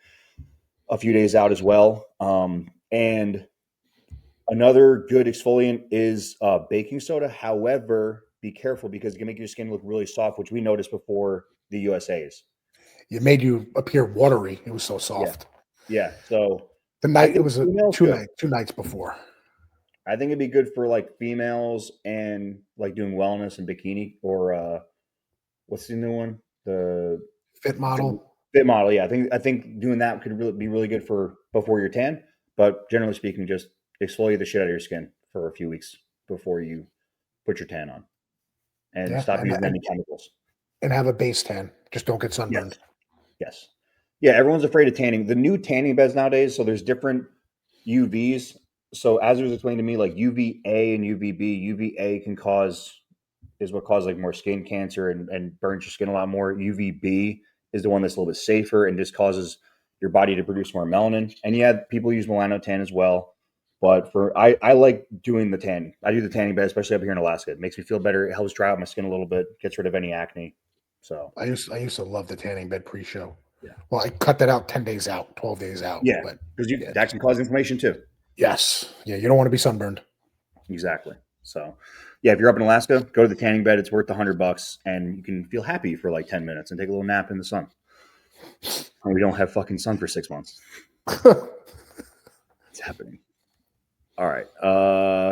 a few days out as well. And another good exfoliant is baking soda. However, be careful because it can make your skin look really soft, which we noticed before the USA's. It made you appear watery. It was so Yeah, soft. yeah. So The I night it think was females good. two nights before. I think it'd be good for like females and like doing wellness and bikini or what's the new one? The Fit model. fit model. Yeah, I think doing that could be really good for before your tan. But generally speaking, just exfoliate the shit out of your skin for a few weeks before you put your tan on, and Yeah, stop using any chemicals. and have a base tan. Just don't get Yes, sunburned. yes, yeah. Everyone's afraid of tanning. The new tanning beds nowadays. So there's different UVs. So as it was explained to me, like UVA and UVB. UVA can cause is what causes like more skin cancer and burns your skin a lot more. UVB is the one that's a little bit safer and just causes your body to produce more melanin. And yeah, people use melanotan as well. But I like doing the tanning. I do the tanning bed, especially up here in Alaska. It makes me feel better. It helps dry out my skin a little bit, gets rid of any acne. So I used to love the tanning bed pre-show. yeah, Well, I cut that out 10 days out, 12 days out. yeah, But because yeah, that can cause inflammation too. yes. Yeah, you don't want to be sunburned. Exactly. So, yeah, if you're up in Alaska, go to the tanning bed. It's worth $100, and you can feel happy for like 10 minutes and take a little nap in the sun. And we don't have fucking sun for 6 months. It's happening. All right.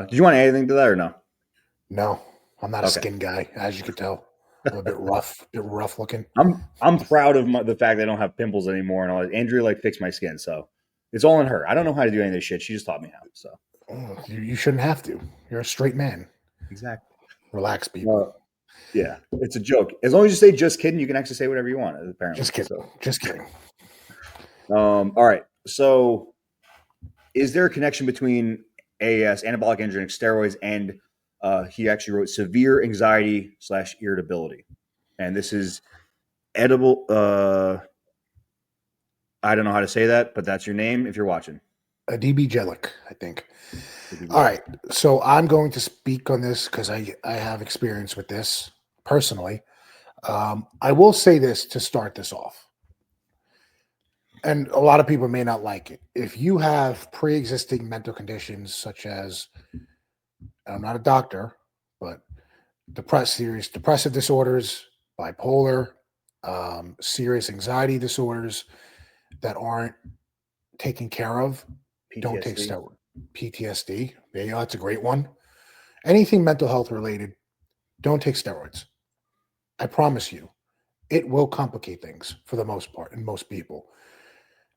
Did you want to add anything to that or no? No, I'm not a Okay. skin guy, as you could tell. I'm a bit rough looking. I'm proud of the fact that I don't have pimples anymore and all that. Andrea like fixed my skin, so it's all in her. I don't know how to do any of this shit. She just taught me how. So You shouldn't have to. You're a straight man. exactly. Relax, people. Yeah, it's a joke. As long as you say "just kidding," you can actually say whatever you want. Apparently, Just kidding. So, Just kidding. all right. So, is there a connection between AAS, anabolic androgenic steroids, and he actually wrote severe anxiety / irritability, and this is edible. I don't know how to say that, but that's your name if you're watching. DB Jellic, I think. All right. So I'm going to speak on this because I have experience with this personally. I will say this to start this off. And a lot of people may not like it. If you have pre-existing mental conditions such as, I'm not a doctor, but serious depressive disorders, bipolar, serious anxiety disorders that aren't taken care of, PTSD. don't take steroids. PTSD, there you go. That's a great one. Anything mental health related, don't take steroids. I promise you, it will complicate things for the most part in most people.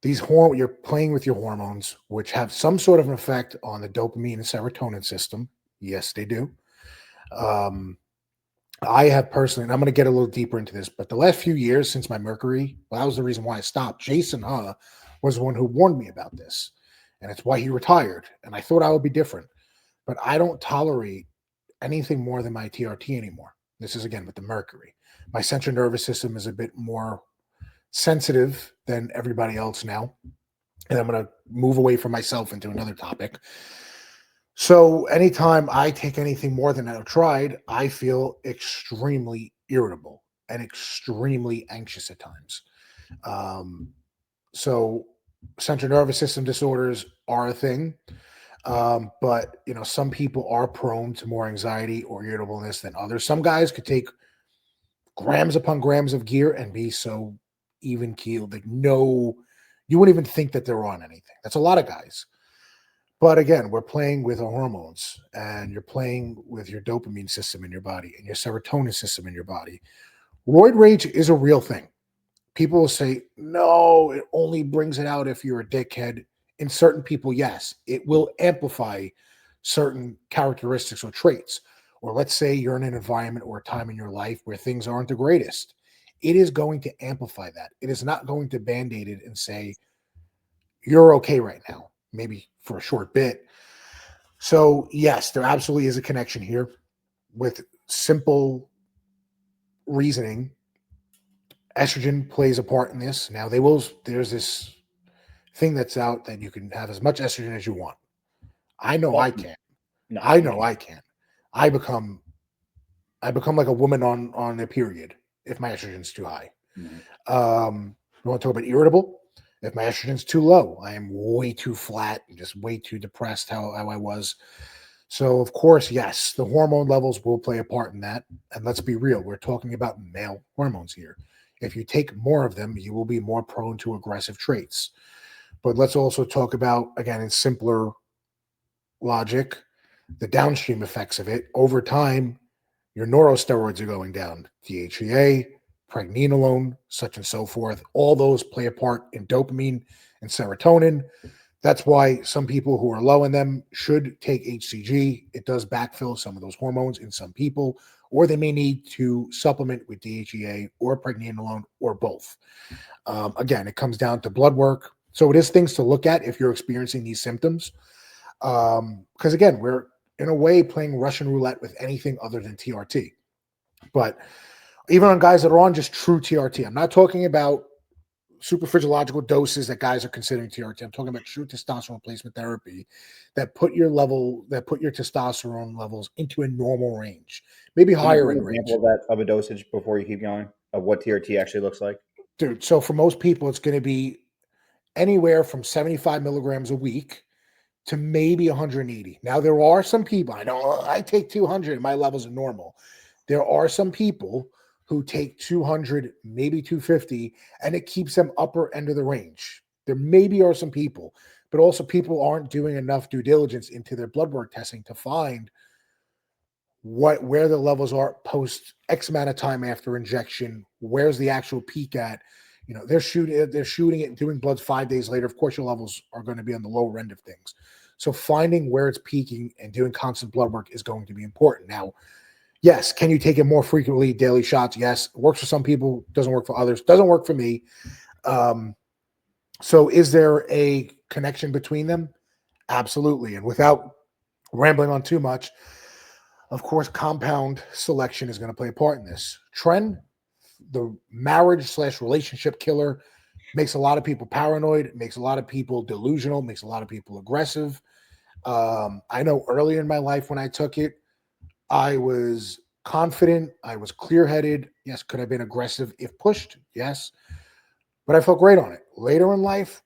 You're playing with your hormones, which have some sort of an effect on the dopamine and serotonin system. Yes, they do. I have personally, and I'm going to get a little deeper into this, but the last few years since my mercury, well, that was the reason why I stopped. Jason was the one who warned me about this, and it's why he retired. And I thought I would be different, but I don't tolerate anything more than my TRT anymore. This is again with the mercury. My central nervous system is a bit more sensitive than everybody else now. And I'm going to move away from myself into another topic. So anytime I take anything more than I've tried, I feel extremely irritable and extremely anxious at times. So central nervous system disorders are a thing. But some people are prone to more anxiety or irritableness than others. Some guys could take grams upon grams of gear and be so even keeled, like no, you wouldn't even think that they're on anything. That's a lot of guys. But again, we're playing with our hormones, and you're playing with your dopamine system in your body and your serotonin system in your body. Roid rage is a real thing. People will say, no, it only brings it out if you're a dickhead. In certain people, yes, it will amplify certain characteristics or traits. Or let's say you're in an environment or a time in your life where things aren't the greatest. It is going to amplify that. It is not going to band-aid it and say, you're okay right now, maybe for a short bit. So yes, there absolutely is a connection here with simple reasoning. Estrogen plays a part in this. Now there's this thing that's out that you can have as much estrogen as you want. I know I can't. No, I know I can't. I become like a woman on a period if my estrogen's too high. Mm-hmm. You want to talk about irritable? If my estrogen's too low, I am way too flat and just way too depressed how I was. So of course, yes, the hormone levels will play a part in that. And let's be real, we're talking about male hormones here. If you take more of them, you will be more prone to aggressive traits. But let's also talk about, again, in simpler logic, the downstream effects of it. Over time, your neurosteroids are going down. DHEA, pregnenolone, such and so forth. All those play a part in dopamine and serotonin. That's why some people who are low in them should take HCG. It does backfill some of those hormones in some people, or they may need to supplement with DHEA or pregnenolone or both. Again, it comes down to blood work. So it is things to look at if you're experiencing these symptoms. Because again, we're in a way playing Russian roulette with anything other than TRT. But even on guys that are on just true TRT, I'm not talking about super physiological doses that guys are considering TRT. I'm talking about true testosterone replacement therapy that put your testosterone levels into a normal range, maybe Can you give higher an in range. example of that, of a dosage before you keep going, of what TRT actually looks like? Dude, so for most people, it's going to be anywhere from 75 milligrams a week to maybe 180. Now, there are some people, I know I take 200 and my levels are normal. There are some people who take 200, maybe 250, and it keeps them upper end of the range. There maybe are some people, but also people aren't doing enough due diligence into their blood work testing to find where the levels are post X amount of time after injection. Where's the actual peak at? You know, they're shooting it and doing bloods 5 days later. Of course, your levels are going to be on the lower end of things. So finding where it's peaking and doing constant blood work is going to be important. Now, yes, can you take it more frequently, daily shots? Yes. It works for some people, doesn't work for others. Doesn't work for me. So is there a connection between them? Absolutely. And without rambling on too much, of course, compound selection is going to play a part in this. Trend, the marriage/relationship killer, makes a lot of people paranoid, makes a lot of people delusional, makes a lot of people aggressive. I know early in my life when I took it, I was confident, I was clear headed. Yes, could have been aggressive if pushed. Yes, but I felt great on it. Later in life,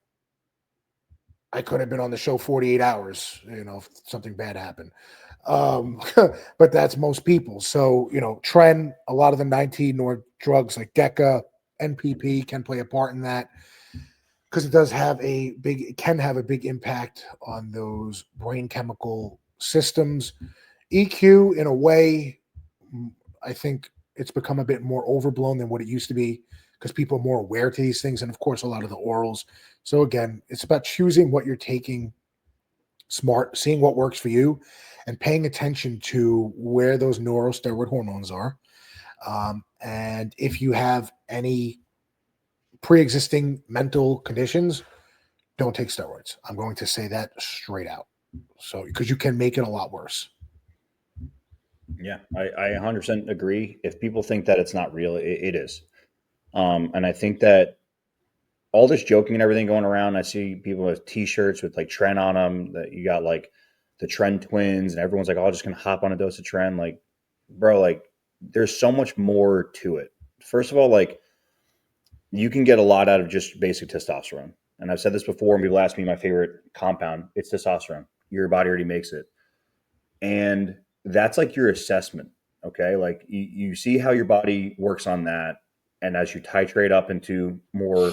I could have been on the show 48 hours, if something bad happened. Um, but that's most people. So, trend, a lot of the 19 or drugs like DECA, NPP can play a part in that because it can have a big impact on those brain chemical systems. EQ, in a way, I think it's become a bit more overblown than what it used to be because people are more aware to these things. And of course, a lot of the orals. So again, it's about choosing what you're taking smart, seeing what works for you, and paying attention to where those neurosteroid hormones are. And if you have any pre-existing mental conditions, don't take steroids. I'm going to say that straight out. So, because you can make it a lot worse. Yeah, I 100% agree. If people think that it's not real, it is. And I think that all this joking and everything going around, I see people with T-shirts with like Tren on them. That you got like the Tren twins, and everyone's like, "Oh, just gonna hop on a dose of Tren." Like, bro, like there's so much more to it. First of all, like you can get a lot out of just basic testosterone. And I've said this before, and people ask me my favorite compound. It's testosterone. Your body already makes it, and that's like your assessment. Okay, like you see how your body works on that, and as you titrate up into more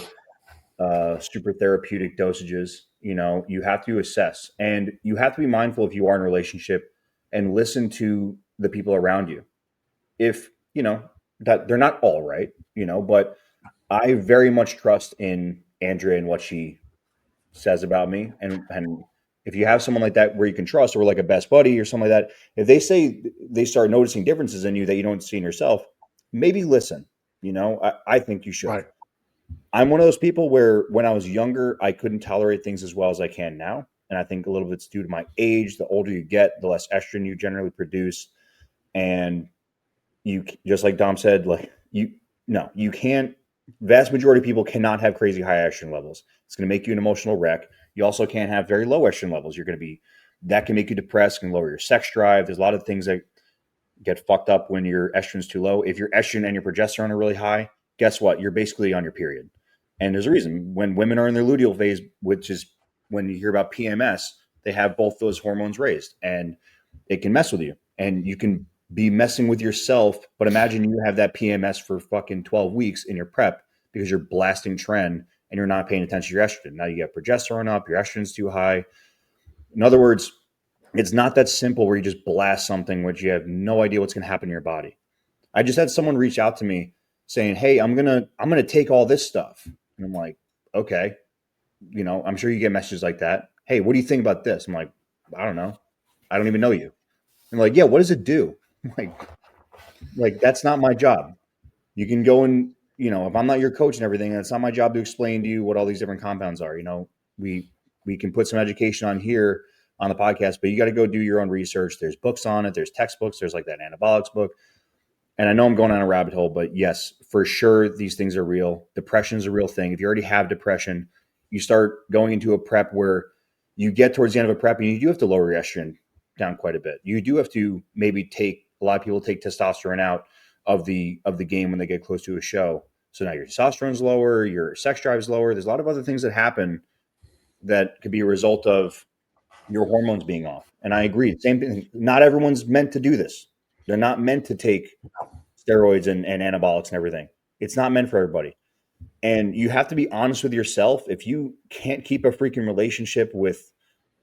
super therapeutic dosages, you have to assess, and you have to be mindful if you are in a relationship and listen to the people around you. If that they're not all right, but I very much trust in Andrea and what she says about me, and if you have someone like that where you can trust, or like a best buddy or something like that, if they say they start noticing differences in you that you don't see in yourself, maybe listen. I think you should. Right. I'm one of those people where when I was younger, I couldn't tolerate things as well as I can now. And I think a little bit it's due to my age. The older you get, the less estrogen you generally produce. And you, just like Dom said, like no, you can't. Vast majority of people cannot have crazy high estrogen levels. It's going to make you an emotional wreck. You also can't have very low estrogen levels. That can make you depressed, can lower your sex drive. There's a lot of things that get fucked up when your estrogen's too low. If your estrogen and your progesterone are really high, guess what? You're basically on your period. And there's a reason when women are in their luteal phase, which is when you hear about PMS, they have both those hormones raised, and it can mess with you. And you can be messing with yourself. But imagine you have that PMS for fucking 12 weeks in your prep because you're blasting trend and you're not paying attention to your estrogen. Now you get progesterone up, your estrogen's too high. In other words, it's not that simple where you just blast something which you have no idea what's going to happen in your body. I just had someone reach out to me saying, "Hey, I'm gonna take all this stuff," and I'm like, "Okay." I'm sure you get messages like that. "Hey, what do you think about this?" I'm like, "I don't know. I don't even know you." And like, "Yeah, what does it do?" I'm like that's not my job. You can go and if I'm not your coach and everything, it's not my job to explain to you what all these different compounds are. We can put some education on here on the podcast, but you got to go do your own research. There's books on it. There's textbooks. There's like that anabolics book. and I know I'm going on a rabbit hole, but yes, for sure, these things are real. Depression is a real thing. If you already have depression, you start going into a prep where you get towards the end of a prep and you do have to lower your estrogen down quite a bit. You do have to maybe take, a lot of people take testosterone out of the game when they get close to a show. So now your testosterone's lower, your sex drive is lower. There's a lot of other things that happen that could be a result of your hormones being off. And I agree. Same thing. Not everyone's meant to do this. They're not meant to take steroids and anabolics and everything. It's not meant for everybody. And you have to be honest with yourself. If you can't keep a freaking relationship with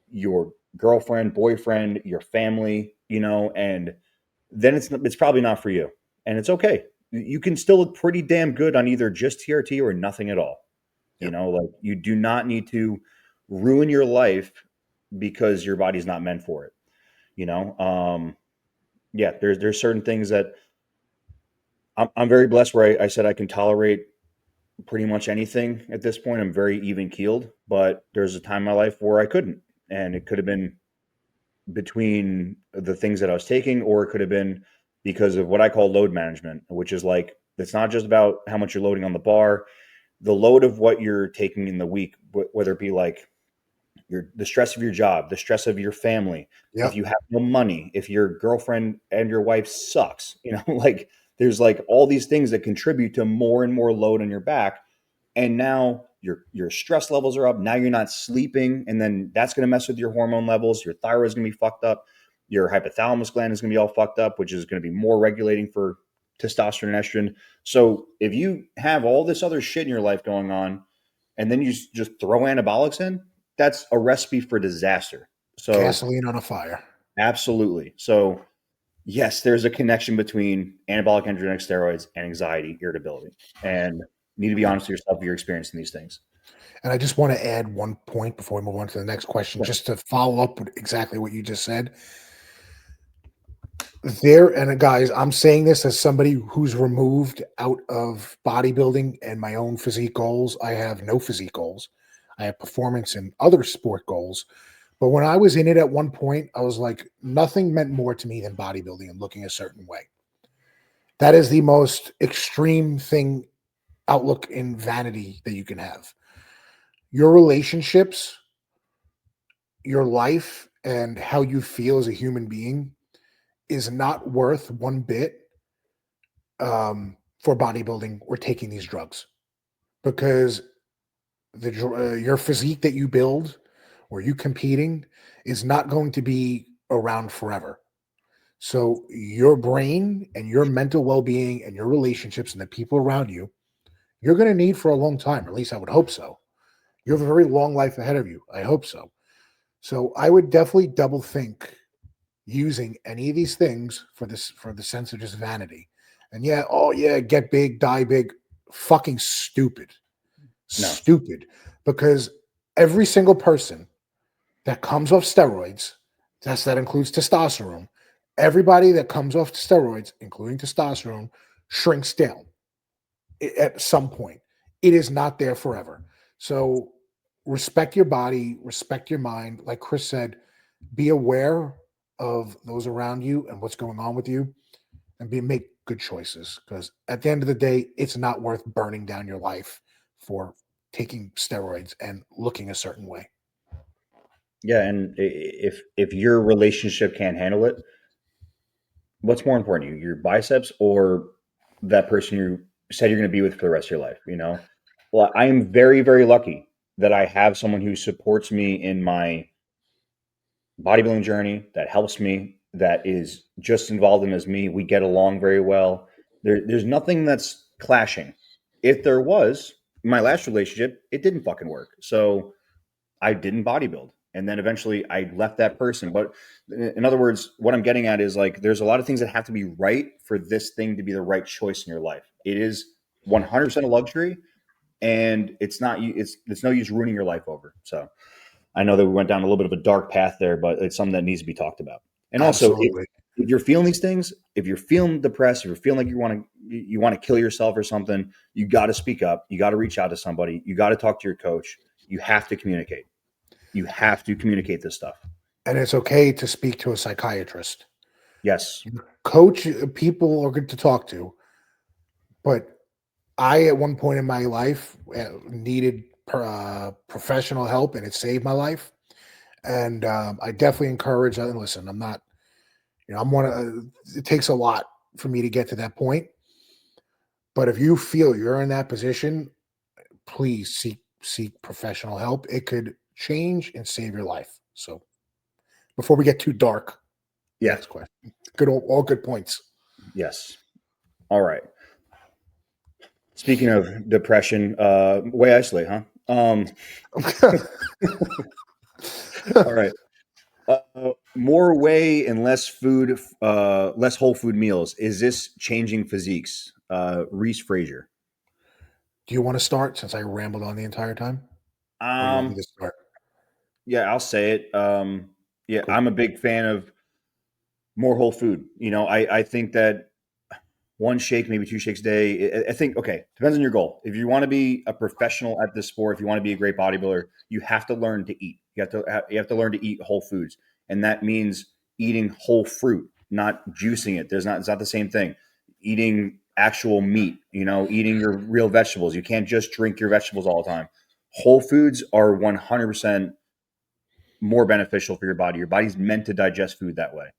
your girlfriend, boyfriend, your family, and then it's probably not for you. And it's okay. You can still look pretty damn good on either just TRT or nothing at all. Yep. Like you do not need to ruin your life because your body's not meant for it. Yeah, there's certain things that I'm very blessed where I said I can tolerate pretty much anything at this point. I'm very even keeled, but there's a time in my life where I couldn't. And it could have been between the things that I was taking, or it could have been because of what I call load management, which is like, it's not just about how much you're loading on the bar, the load of what you're taking in the week, whether it be like the stress of your job, the stress of your family, Yep. if you have no money, if your girlfriend and your wife sucks, like there's like all these things that contribute to more and more load on your back. And now your stress levels are up. Now you're not sleeping. And then that's going to mess with your hormone levels. Your thyroid is going to be fucked up. Your hypothalamus gland is going to be all fucked up, which is going to be more regulating for testosterone and estrogen. So if you have all this other shit in your life going on, and then you just throw anabolics in, that's a recipe for disaster. So Gasoline on a fire. absolutely. So yes, there's a connection between anabolic androgenic steroids and anxiety, irritability, and you need to be honest with yourself if you're experiencing these things. And I just want to add one point before we move on to the next question, just to follow up with exactly what you just said. And guys, I'm saying this as somebody who's removed out of bodybuilding and my own physique goals. I have no physique goals. I have performance and other sport goals. But when I was in it at one point, I was like, nothing meant more to me than bodybuilding and looking a certain way. That is the most extreme outlook in vanity that you can have. Your relationships, your life, and how you feel as a human being is not worth one bit for bodybuilding or taking these drugs, because your physique that you build or you competing is not going to be around forever. So your brain and your mental well-being and your relationships and the people around you, you're going to need for a long time. Or at least I would hope so. You have a very long life ahead of you. I hope so. So I would definitely double think using any of these things for the sense of just vanity. And get big, die big. Fucking stupid. No. Stupid. Because every single person that comes off steroids, that includes testosterone, everybody that comes off steroids, including testosterone, shrinks down at some point. It is not there forever. So respect your body, respect your mind. Like Chris said, be aware of those around you and what's going on with you, and make good choices, because at the end of the day, it's not worth burning down your life for taking steroids and looking a certain way. Yeah, and if your relationship can't handle it, what's more important, your biceps or that person you said you're going to be with for the rest of your life? Well, I am very, very lucky that I have someone who supports me in my bodybuilding journey, that helps me, that is just involved in as me. We get along very well. There's nothing that's clashing. If there was, my last relationship, it didn't fucking work. So I didn't bodybuild. And then eventually I left that person. But in other words, what I'm getting at is like, there's a lot of things that have to be right for this thing to be the right choice in your life. It is 100% a luxury, and it's no use ruining your life over. So I know that we went down a little bit of a dark path there, but it's something that needs to be talked about. And also, Absolutely. if you're feeling these things, if you're feeling depressed, if you're feeling like you want to kill yourself or something, you got to speak up. You got to reach out to somebody. You got to talk to your coach. You have to communicate. You have to communicate this stuff. And it's okay to speak to a psychiatrist. Yes. Coach people are good to talk to, but I, at one point in my life, needed professional help, and it saved my life. And I definitely encourage. And listen, I'm not, I'm one of. It takes a lot for me to get to that point. But if you feel you're in that position, please seek professional help. It could change and save your life. So before we get too dark, Yeah. next question. Good, all good points. Yes. All right. Speaking of depression, way isolate, huh? All right. More whey and less food, less whole food meals. Is this changing physiques? Reese Frazier. Do you want to start since I rambled on the entire time? Or you want me Um, to start? yeah, I'll say it. Yeah, Cool. I'm a big fan of more whole food. I think that one shake, maybe two shakes a day. I think, okay, depends on your goal. If you want to be a professional at this sport, if you want to be a great bodybuilder, you have to learn to eat. You have to learn to eat whole foods, and that means eating whole fruit, not juicing it. It's not the same thing. Eating actual meat, eating your real vegetables. You can't just drink your vegetables all the time. Whole foods are 100% more beneficial for your body. Your body's meant to digest food that way,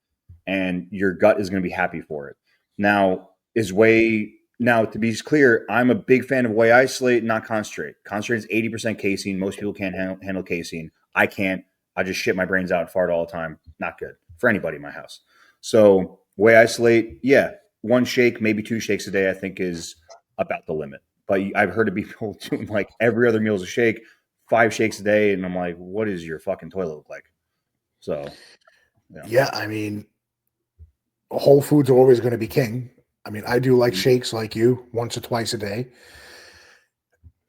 and your gut is going to be happy for it. Now, to be clear, I'm a big fan of whey isolate, not concentrate. Concentrate is 80% casein. Most people can't handle casein. I can't. I just shit my brains out and fart all the time. Not good for anybody in my house. So whey isolate, yeah, one shake, maybe two shakes a day, I think is about the limit. But I've heard of people doing like every other meal is a shake, 5 shakes a day, and I'm like, what does your fucking toilet look like? So, yeah. Yeah, I mean, whole foods are always going to be king. I mean, I do like Mhm. shakes like you once or twice a day.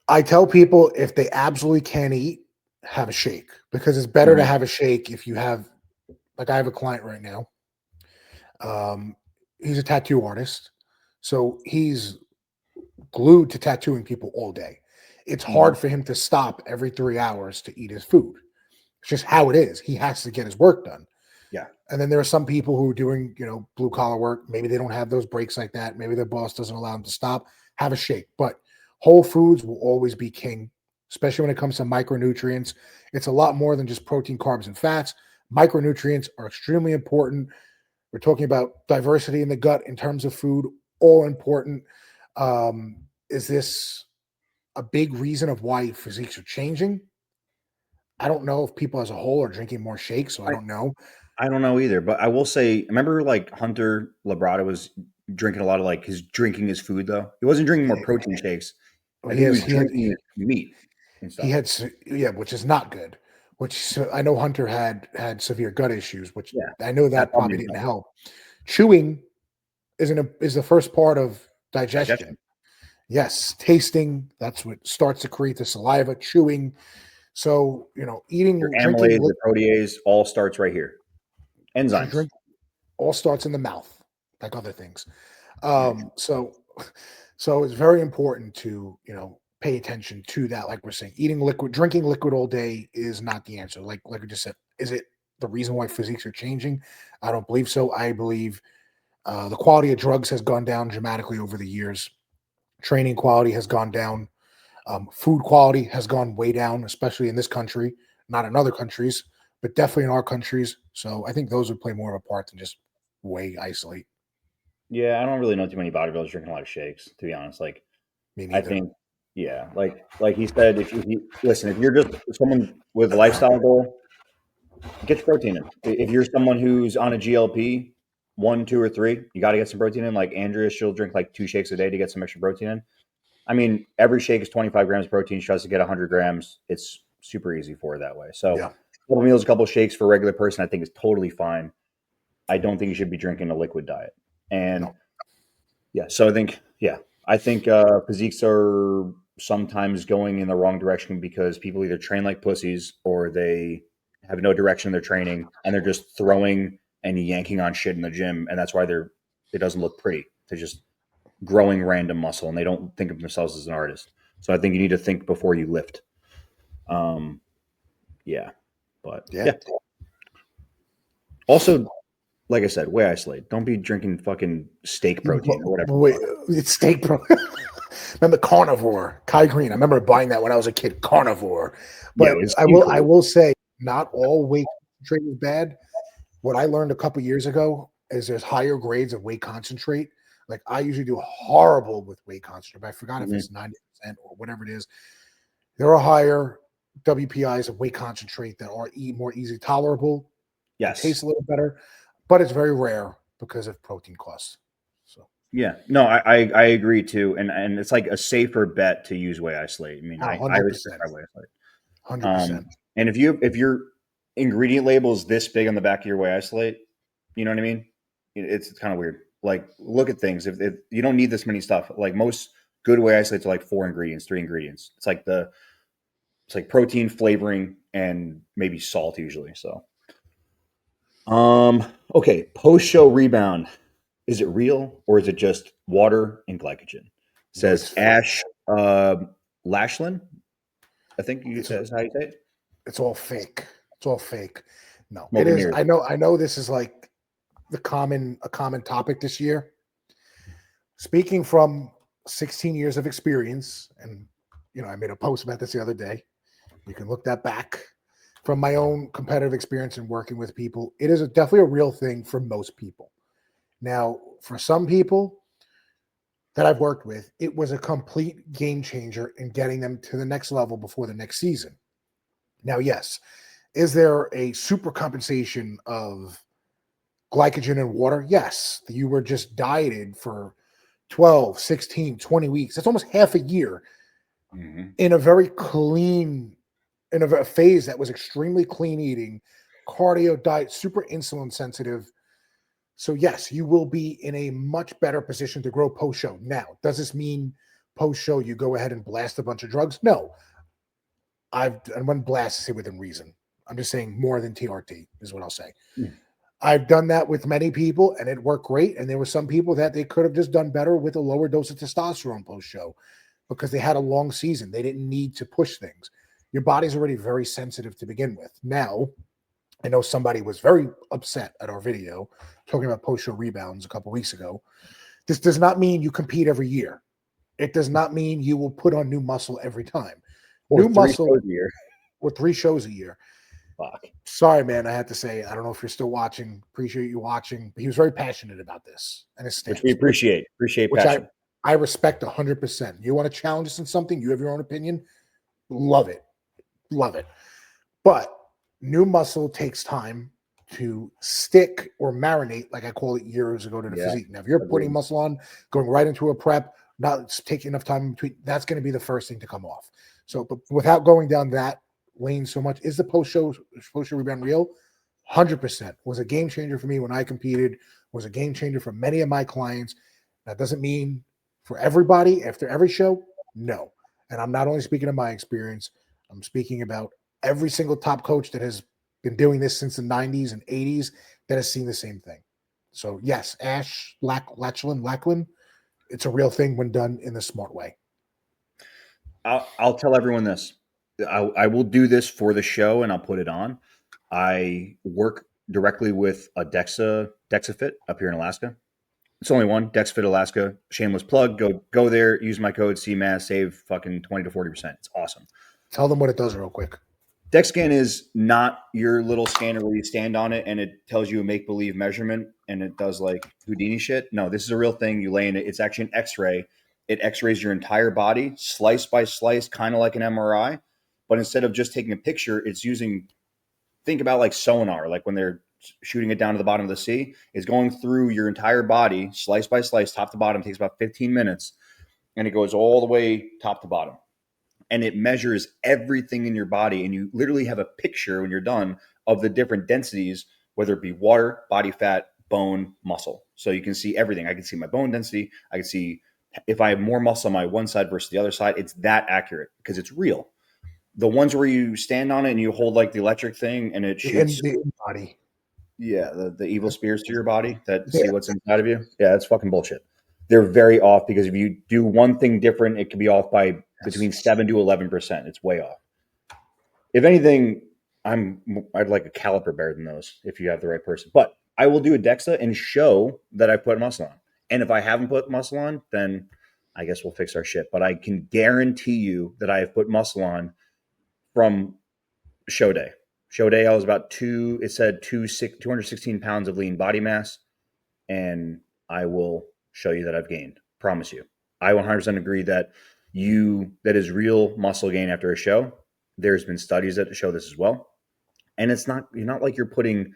I tell people if they absolutely can't eat, have a shake because it's better to Mhm. have a shake if you have, like, I have a client right now. Um, he's a tattoo artist. So he's glued to tattooing people all day. It's Mhm. hard for him to stop every 3 hours to eat his food. It's just how it is. He has to get his work done. Yeah. And then there are some people who are doing, blue collar work. Maybe they don't have those breaks like that. Maybe their boss doesn't allow them to stop. Have a shake. But whole foods will always be king, especially when it comes to micronutrients. It's a lot more than just protein, carbs, and fats. Micronutrients are extremely important. We're talking about diversity in the gut in terms of food, all important. Is this a big reason of why physiques are changing? I don't know if people as a whole are drinking more shakes, so I I, don't know. I don't know either, but I will say, remember like Hunter Labrada was drinking a lot of like his drinking his food though. He wasn't drinking more protein shakes. I He think he has was drinking meat and he stuff. had yeah, which is not good. Which I know Hunter had severe gut issues, which Yeah, I know that that probably probably is didn't not good. help. Chewing is the first part of Digestion. digestion. Yes, tasting, that's what starts to create the saliva, chewing. So, Your eating, drinking, amylase, your protease, all starts right here. Enzymes. drink all starts in the mouth, like other things. Yeah. So so it's very important to, pay attention to that. Like we're saying, drinking liquid all day is not the answer. Like we just said, is it the reason why physiques are changing? I don't believe so. I believe the quality of drugs has gone down dramatically over the years. Training quality has gone down. Food quality has gone way down, especially in this country, not in other countries, but definitely in our countries. So I think those would play more of a part than just way isolate. Yeah, I don't really know too many bodybuilders drinking a lot of shakes, to be honest. Like, Me I neither. think, yeah, like he said, if you listen, if you're just someone with a lifestyle goal, get your protein in. If you're someone who's on a GLP, one, two, or three, you got to get some protein in. Like Andrea, she'll drink like 2 shakes a day to get some extra protein in. I mean, every shake is 25 grams of protein. She tries to get 100 grams. It's super easy for her that way. So, Yeah. a couple meals, a couple shakes for a regular person, I think is totally fine. I don't think you should be drinking a liquid diet. And No. yeah, so I think physiques are sometimes going in the wrong direction because people either train like pussies or they have no direction in their training and they're just throwing and yanking on shit in the gym, and that's why it doesn't look pretty. They're just growing random muscle, and they don't think of themselves as an artist. So I think you need to think before you lift. Um, yeah, but Yeah. yeah. Also, like I said, whey isolate. Don't be drinking fucking steak protein or whatever. Wait, it's steak pro. Remember carnivore, Kai Green. I remember buying that when I was a kid. Carnivore, Yeah, but it's I will say, not all whey concentrate is bad. What I learned a couple years ago is there's higher grades of whey concentrate. Like I usually do horrible with whey concentrate, but I forgot if it's 90% or whatever it is. There are higher WPIs of whey concentrate that are more easy tolerable. It Yes. tastes a little better, but it's very rare because of protein costs. So Yeah. No, I agree too. And it's like a safer bet to use whey isolate. I mean, I always 100%, prefer whey isolate. 100%. And if your ingredient label is this big on the back of your whey isolate, you know what I mean? It's kind of weird. Like, look at things. If you don't need this many stuff, like most good whey isolates are like 4 ingredients, 3 ingredients. It's like protein, flavoring, and maybe salt usually. So, okay, post show rebound. Is it real or is it just water and glycogen? No, Says it's fake. Ash Lashland. I think that's how you say it. It's all fake. It's all fake. No, it Smoke and is. mirrors. I know this is like a common topic this year. Speaking from 16 years of experience, and I made a post about this the other day. You can look that back from my own competitive experience in working with people. It is definitely a real thing for most people. Now, for some people that I've worked with, it was a complete game changer in getting them to the next level before the next season. Now, yes, is there a super compensation of glycogen and water? Yes. You were just dieted for 12, 16, 20 weeks. That's almost half a year in a very clean, in a phase that was extremely clean eating, cardio diet, super insulin sensitive. So yes, you will be in a much better position to grow post show. Now, does this mean post show you go ahead and blast a bunch of drugs? No. And when blast is within reason. I'm just saying more than TRT is what I'll say. I've done that with many people and it worked great. And there were some people that they could have just done better with a lower dose of testosterone post show because they had a long season. They didn't need to push things. Your body's already very sensitive to begin with. Now, I know somebody was very upset at our video talking about post show rebounds a couple weeks ago. This does not mean you compete every year. It does not mean you will put on new muscle every time. Or New 3 muscle shows a year. or 3 shows a year. Fuck. Sorry, man. I had to say, I don't know if you're still watching. Appreciate you watching. But he was very passionate about this and his stance, Which we appreciate. Appreciate which passion. I respect 100%. You want to challenge us in something? You have your own opinion. Love it. Love it. But new muscle takes time to stick or marinate, like I call it years ago to the physique. Now, if you're putting muscle on, going right into a prep, not taking enough time in between, that's going to be the first thing to come off. So, but without going down that lane so much, is the post show rebound real? 100% was a game changer for me when I competed. Was a game changer for many of my clients. That doesn't mean for everybody after every show. No, and I'm not only speaking of my experience. I'm speaking about every single top coach that has been doing this since the 90s and 80s that has seen the same thing. So yes, Ash Lachlan, it's a real thing when done in the smart way. I'll tell everyone this. I will do this for the show and I'll put it on. I work directly with a DexaFit up here in Alaska. It's only one, DexaFit Alaska. Shameless plug. Go there, use my code CMAS, save fucking 20 to 40%. It's awesome. Tell them what it does real quick. DexScan is not your little scanner where you stand on it and it tells you a make-believe measurement and it does like Houdini shit. No, this is a real thing. You lay in it. It's actually an X-ray. It X-rays your entire body, slice by slice, kind of like an MRI. But instead of just taking a picture, it's using, think about like sonar, like when they're shooting it down to the bottom of the sea. It's going through your entire body, slice by slice, top to bottom. It takes about 15 minutes. And it goes all the way top to bottom. And it measures everything in your body. And you literally have a picture when you're done of the different densities, whether it be water, body fat, bone, muscle. So you can see everything. I can see my bone density. I can see if I have more muscle on my one side versus the other side. It's that accurate because it's real. The ones where you stand on it and you hold like the electric thing and it shoots the body. Yeah, the evil spears to your body that see what's inside of you. Yeah, that's fucking bullshit. They're very off because if you do one thing different, it can be off by between 7 to 11%. It's way off. If anything, I'd like a caliper better than those if you have the right person. But I will do a DEXA and show that I put muscle on. And if I haven't put muscle on, then I guess we'll fix our shit. But I can guarantee you that I have put muscle on from show day. Show day, I was about 216 pounds of lean body mass. And I will show you that I've gained. Promise you. I 100% agree that that is real muscle gain after a show. There's been studies that show this as well. And you're not like you're putting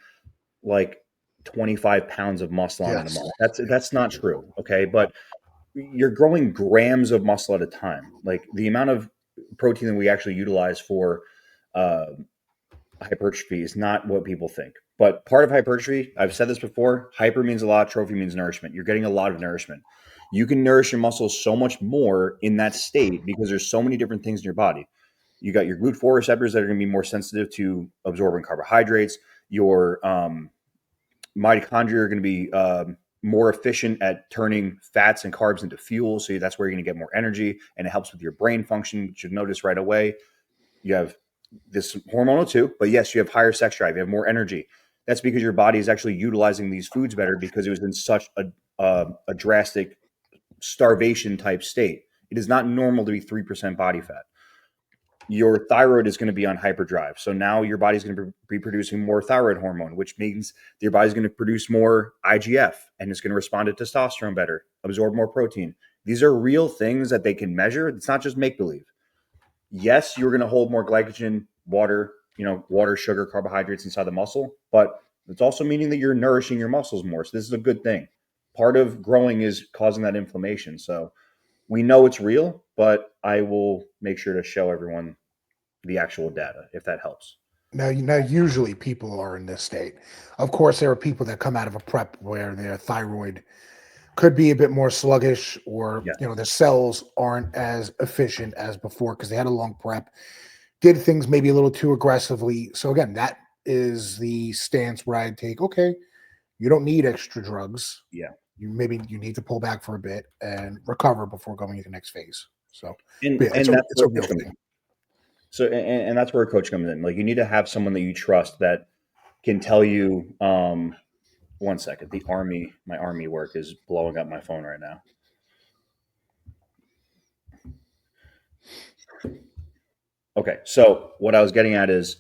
like 25 pounds of muscle on in a Yes. month. That's not true. Okay. But you're growing grams of muscle at a time. Like the amount of protein that we actually utilize for uh, hypertrophy is not what people think. But part of hypertrophy, I've said this before, hyper means a lot, trophy means nourishment. You're getting a lot of nourishment. You can nourish your muscles so much more in that state because there's so many different things in your body. You got your GLUT4 receptors that are going to be more sensitive to absorbing carbohydrates. Your mitochondria are going to be more efficient at turning fats and carbs into fuel. So that's where you're going to get more energy, and it helps with your brain function, which you'll notice right away. You have this hormonal too, but yes, you have higher sex drive. You have more energy. That's because your body is actually utilizing these foods better because it was in such a drastic starvation type state. It is not normal to be 3% body fat. Your thyroid is going to be on hyperdrive. So now your body's going to be producing more thyroid hormone, which means your body's going to produce more IGF and it's going to respond to testosterone better, absorb more protein. These are real things that they can measure. It's not just make believe. Yes, you're going to hold more glycogen, water, water, sugar, carbohydrates inside the muscle, but it's also meaning that you're nourishing your muscles more. So this is a good thing. Part of growing is causing that inflammation. So we know it's real, but I will make sure to show everyone the actual data if that helps. Now, usually people are in this state. Of course, there are people that come out of a prep where their thyroid could be a bit more sluggish, or Yeah. the cells aren't as efficient as before because they had a long prep, did things maybe a little too aggressively. So again, that is the stance where I take, okay, you don't need extra drugs. Yeah. You need to pull back for a bit and recover before going to the next phase. So And yeah, and that's it's where a a real coach comes thing. in. So and that's where a coach comes in. Like you need to have someone that you trust that can tell you. One second, my army work is blowing up my phone right now. Okay, so what I was getting at is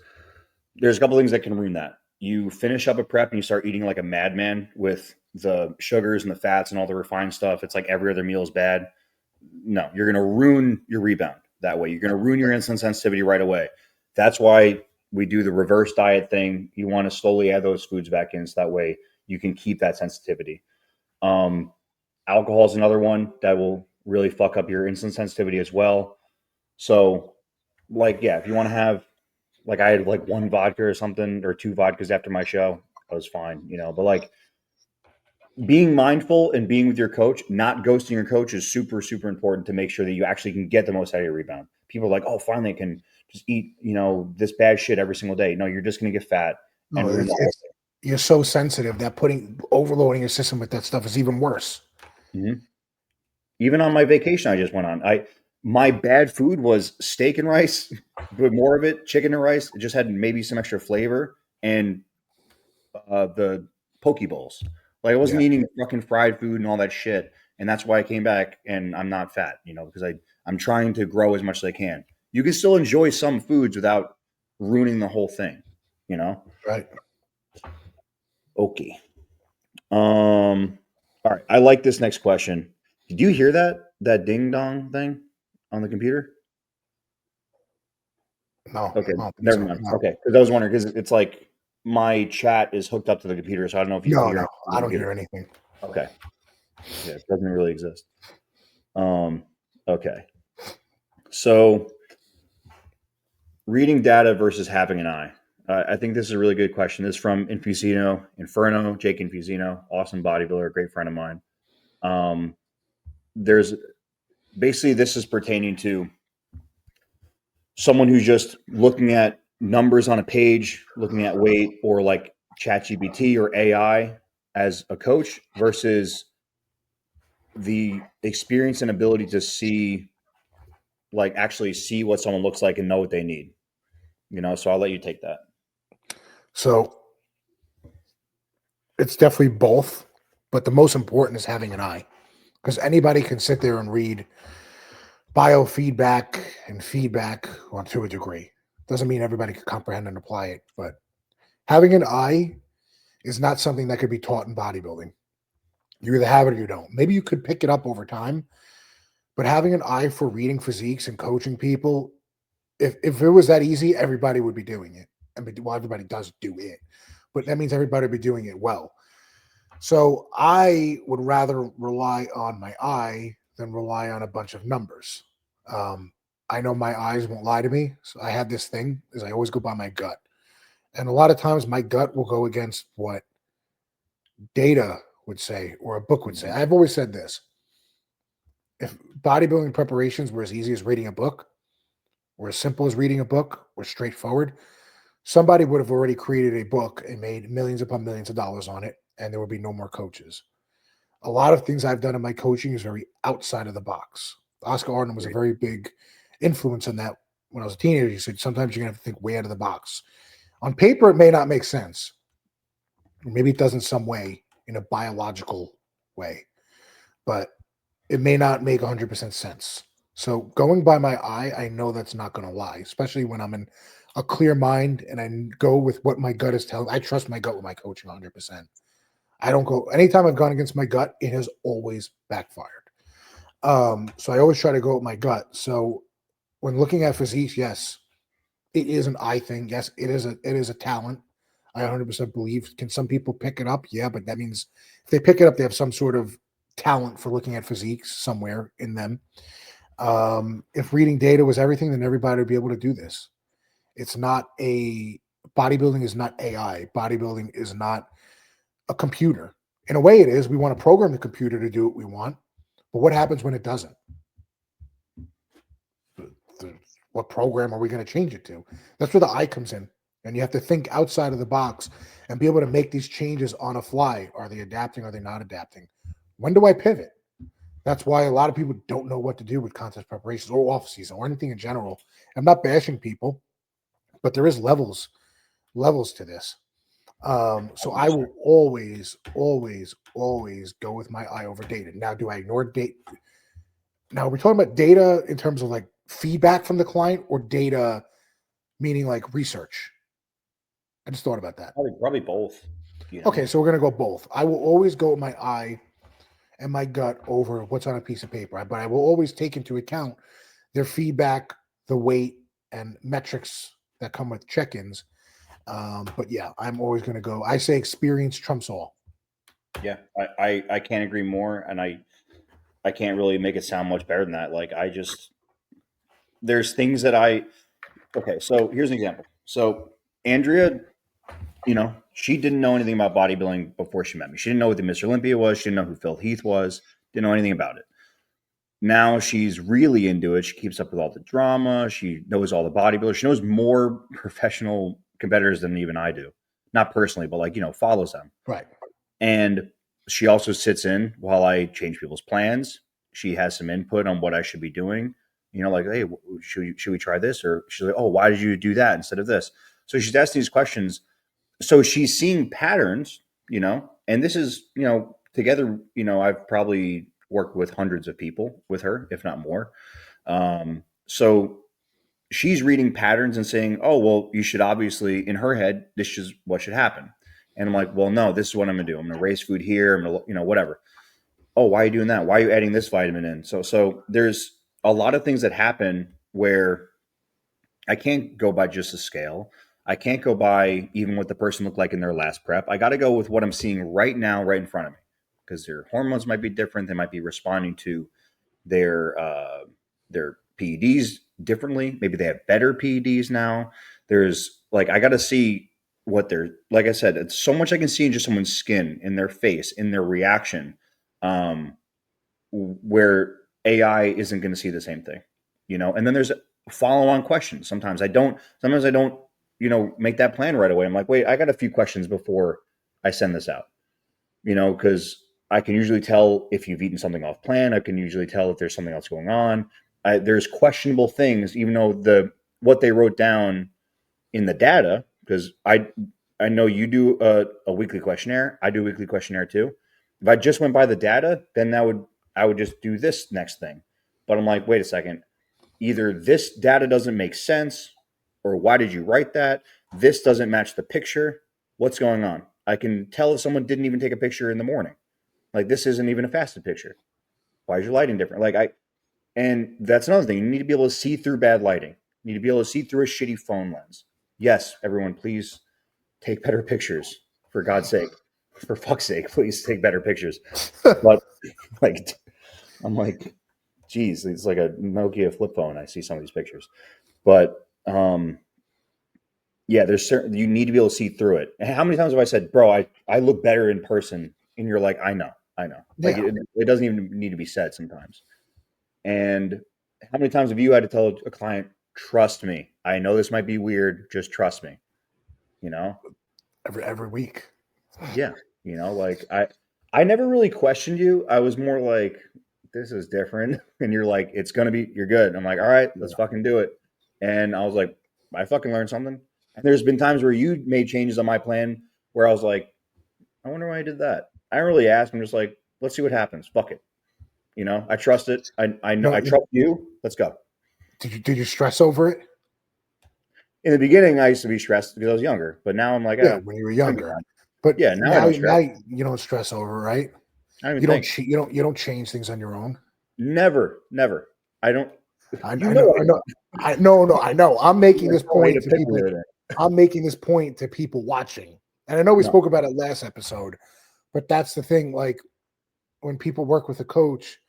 there's a couple things that can ruin that. You finish up a prep and you start eating like a madman with the sugars and the fats and all the refined stuff. It's like every other meal is bad. No, you're going to ruin your rebound that way. You're going to ruin your insulin sensitivity right away. That's why we do the reverse diet thing. You want to slowly add those foods back in so that way you can keep that sensitivity. Um, Alcohol is another one that will really fuck up your insulin sensitivity as well. So, like, yeah, if you want to have, like, I had like one vodka or something or two vodkas after my show, that was fine. But like, being mindful and being with your coach, not ghosting your coach is super, super important to make sure that you actually can get the most out of your rebound. People are like, oh, finally I can just eat, this bad shit every single day. No, you're just going to get fat No, and ruin the whole you're so sensitive that overloading your system with that stuff is even worse. thing. Even on my vacation I just went on, my bad food was steak and rice, but more of it, chicken and rice. It just had maybe some extra flavor and the poke bowls. Like I wasn't Yeah, eating fucking fried food and all that shit. And that's why I came back and I'm not fat, because I'm trying to grow as much as I can. You can still enjoy some foods without ruining the whole thing, you know? right. Okay. All right. I like this next question. Did you hear that ding dong thing on the computer? No, Okay, I don't think never so. mind. No, Okay, because I was wondering because it's like my chat is hooked up to the computer, so I don't know if you no, hear no, it on the I don't computer. hear anything. Okay, yeah, it doesn't really exist. Um, okay, so reading data versus having an eye. I think this is a really good question. This is from Inferno, Jake Infusino, awesome bodybuilder, great friend of mine. There's basically this is pertaining to someone who's just looking at numbers on a page, looking at weight, or like ChatGPT or AI as a coach versus the experience and ability to see, like actually see what someone looks like and know what they need. So I'll let you take that. So It's definitely both, but the most important is having an eye, because anybody can sit there and read biofeedback and feedback, well, to a degree. Doesn't mean everybody can comprehend and apply it, but having an eye is not something that could be taught in bodybuilding. You either have it or you don't. Maybe you could pick it up over time, but having an eye for reading physiques and coaching people, if it was that easy, everybody would be doing it. I mean, well, everybody does do it, but that means everybody would be doing it well. So I would rather rely on my eye than rely on a bunch of numbers. Um, I know my eyes won't lie to me. So I have this thing is I always go by my gut. And a lot of times my gut will go against what data would say or a book would say. I've always said this. If bodybuilding preparations were as easy as reading a book, or as simple as reading a book, or straightforward, somebody would have already created a book and made millions upon millions of dollars on it, and there would be no more coaches. A lot of things I've done in my coaching is very outside of the box. Oscar Arden was a very big influence on that when I was a teenager. He said, sometimes you're going to have to think way out of the box. On paper, it may not make sense. Maybe it does in some way, in a biological way, but it may not make 100% sense. So going by my eye, I know that's not going to lie, especially when I'm in a clear mind and I go with what my gut is telling. I trust my gut with my coaching 100%. I don't go anytime I've gone against my gut, it has always backfired. So I always try to go with my gut. So when looking at physiques, yes, it is an eye thing. Yes, it is a talent. I 100% believe. Can some people pick it up? Yeah, but that means if they pick it up, they have some sort of talent for looking at physiques somewhere in them. If reading data was everything, then everybody would be able to do this. It's not a bodybuilding is not AI. Bodybuilding is not a computer. In a way, it is. We want to program the computer to do what we want, but what happens when it doesn't? What program are we going to change it to? That's where the eye comes in. And you have to think outside of the box and be able to make these changes on a fly. Are they adapting? Are they not adapting? When do I pivot? That's why a lot of people don't know what to do with contest preparations or off season or anything in general. I'm not bashing people, but there is levels to this. So I will always go with my eye over data. Now, do I ignore data? Now, we're talking about data in terms of like feedback from the client or data meaning like research. I just thought about that. Probably both. Okay, so we're gonna go both. I will always go with my eye and my gut over what's on a piece of paper, but I will always take into account their feedback, the weight, and metrics that come with check-ins. But yeah, I'm always gonna go. I say experience trumps all. Yeah, I can't agree more, and I can't really make it sound much better than that. Like there's things that okay. So here's an example. So Andrea, she didn't know anything about bodybuilding before she met me. She didn't know what the Mr. Olympia was. She didn't know who Phil Heath was. Didn't know anything about it. Now she's really into it. She keeps up with all the drama. She knows all the bodybuilders. She knows more professional competitors than even I do. Not personally, but follows them. Right. And she also sits in while I change people's plans. She has some input on what I should be doing. Like, hey, should we try this? Or she's like, oh, why did you do that instead of this? So she's asking these questions. So she's seeing patterns, and this is, together, I've probably worked with hundreds of people with her, if not more. So she's reading patterns and saying, oh, well, you should obviously, in her head, this is what should happen. And I'm like, well, no, this is what I'm going to do. I'm going to raise food here. I'm going to, whatever. Oh, why are you doing that? Why are you adding this vitamin in? So there's a lot of things that happen where I can't go by just a scale. I can't go by even what the person looked like in their last prep. I got to go with what I'm seeing right now, right in front of me, because their hormones might be different. They might be responding to their PEDs differently. Maybe they have better PEDs now. There's I got to see what they're like. I said, it's so much I can see in just someone's skin, in their face, in their reaction, where AI isn't going to see the same thing, And then there's follow-on questions. Sometimes I don't. Make that plan right away. I'm like, wait, I got a few questions before I send this out, because I can usually tell if you've eaten something off plan. I can usually tell if there's something else going on. There's questionable things, even though what they wrote down in the data, because I know you do a weekly questionnaire. I do a weekly questionnaire too. If I just went by the data, then I would just do this next thing. But I'm like, wait a second. Either this data doesn't make sense, or why did you write that? This doesn't match the picture. What's going on? I can tell if someone didn't even take a picture in the morning. Like this isn't even a fasted picture. Why is your lighting different? And that's another thing. You need to be able to see through bad lighting. You need to be able to see through a shitty phone lens. Yes, everyone, please take better pictures. For God's sake, for fuck's sake, please take better pictures. But like, I'm like, geez, it's like a Nokia flip phone. I see some of these pictures, but yeah, there's certain you need to be able to see through it. And how many times have I said, bro, I look better in person, and you're like, I know. Like Yeah. it doesn't even need to be said sometimes. And how many times have you had to tell a client, trust me? I know this might be weird, just trust me. You know? Every week. Yeah. Like I never really questioned you. I was more like, this is different. And you're like, it's gonna be you're good. And I'm like, all right, let's fucking do it. And I was like, I fucking learned something. And there's been times where you made changes on my plan where I was like, I wonder why I did that. I don't really ask. I'm just like, let's see what happens. Fuck it. I trust it. I know No, I trust you. Let's go. did you stress over it? In the beginning, I used to be stressed because I was younger, but now I'm like, Yeah, when you were younger. But yeah, now I don't stress. now you don't stress over, right? I don't You even don't think. you don't change things on your own. Never, never. I don't. I You know, know, I know, I know. I'm making this I point to to pick people. me with it. I'm making this point to people watching, and I know we No. spoke about it last episode, but that's the thing. Like when people work with a coach,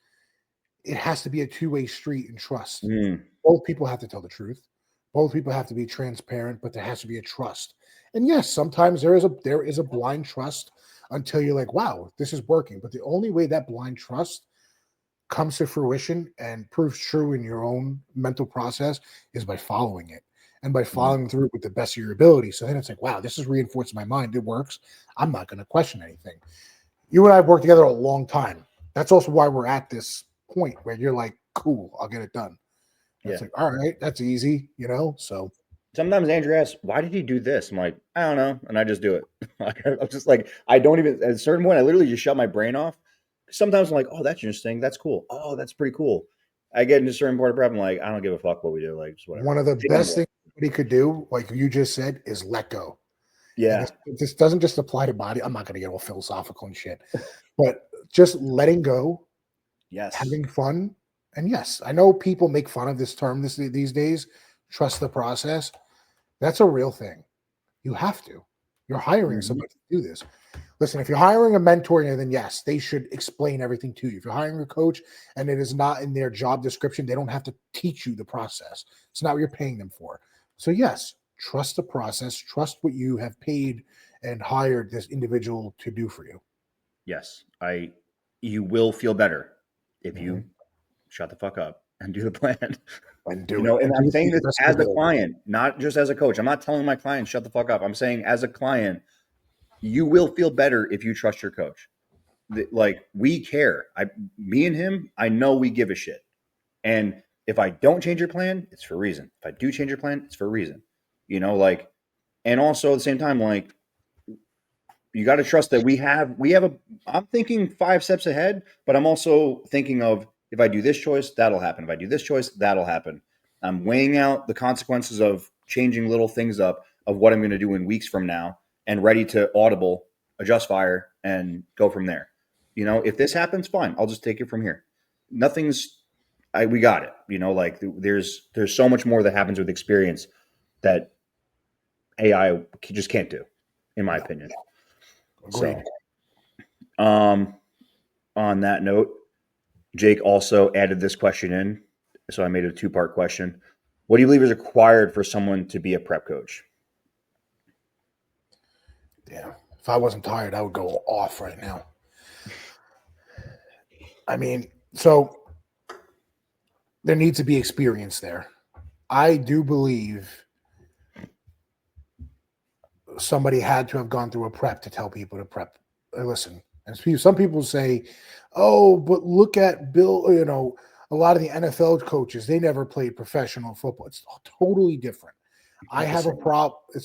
it has to be a two-way street and trust. Mm, Both people have to tell the truth. Both people have to be transparent, but there has to be a trust. And yes, sometimes there is a blind trust until you're like, wow, this is working. But the only way that blind trust comes to fruition and proves true in your own mental process is by following it and by mm, following through with the best of your ability. So then it's like, wow, this is reinforcing my mind. It works. I'm not going to question anything. You and I have worked together a long time. That's also why we're at this point where you're like, cool, I'll get it done. And yeah. it's like, all right, that's easy, So Sometimes Andrew asks, "Why did he do this?" I'm like, I don't know, and I just do it. I'm just like, I don't even at a certain point. I literally just shut my brain off. Sometimes I'm like, "Oh, that's interesting. That's cool. Oh, that's pretty cool." I get into a certain part of prep. I'm like, I don't give a fuck what we do. Like, just whatever. one of the Take it best away. things he could do, like you just said, is let go. And Yeah. this doesn't just apply to body. I'm not going to get all philosophical and shit, but just letting go, Yes. having fun. And yes, I know people make fun of this term these days. Trust the process. That's a real thing. You have to. You're hiring Mhm. somebody to do this. Listen, if you're hiring a mentor, then yes, they should explain everything to you. If you're hiring a coach and it is not in their job description, they don't have to teach you the process. It's not what you're paying them for. So yes, trust the process, trust what you have paid and hired this individual to do for you. Yes. You will feel better if Mhm. you shut the fuck up and do the plan. And do it. And And do I'm it to saying your this best of as a ability. client, not just as a coach. I'm not telling my client shut the fuck up. I'm saying as a client, you will feel better if you trust your coach. Like we care. Me and him, I know we give a shit. And if I don't change your plan, it's for a reason. If I do change your plan, it's for a reason. Like, and also at the same time, like you got to trust that we have a. I'm thinking 5 steps ahead, but I'm also thinking of if I do this choice, that'll happen. If I do this choice, that'll happen. I'm weighing out the consequences of changing little things up of what I'm going to do in weeks from now, and ready to audible, adjust fire, and go from there. If this happens, fine. I'll just take it from here. Nothing's. We got it. Like there's so much more that happens with experience that AI just can't do, in my No, opinion. agreed. So, um, on that note, Jake also added this question in. So I made it a two-part question. What do you believe is required for someone to be a prep coach? Yeah. If I wasn't tired, I would go off right now. I mean, so there needs to be experience there. I do believe somebody had to have gone through a prep to tell people to prep. Listen, and some people say, "Oh, but look at Bill." A lot of the NFL coaches, they never played professional football. It's totally different. I Not the have a same. problem. It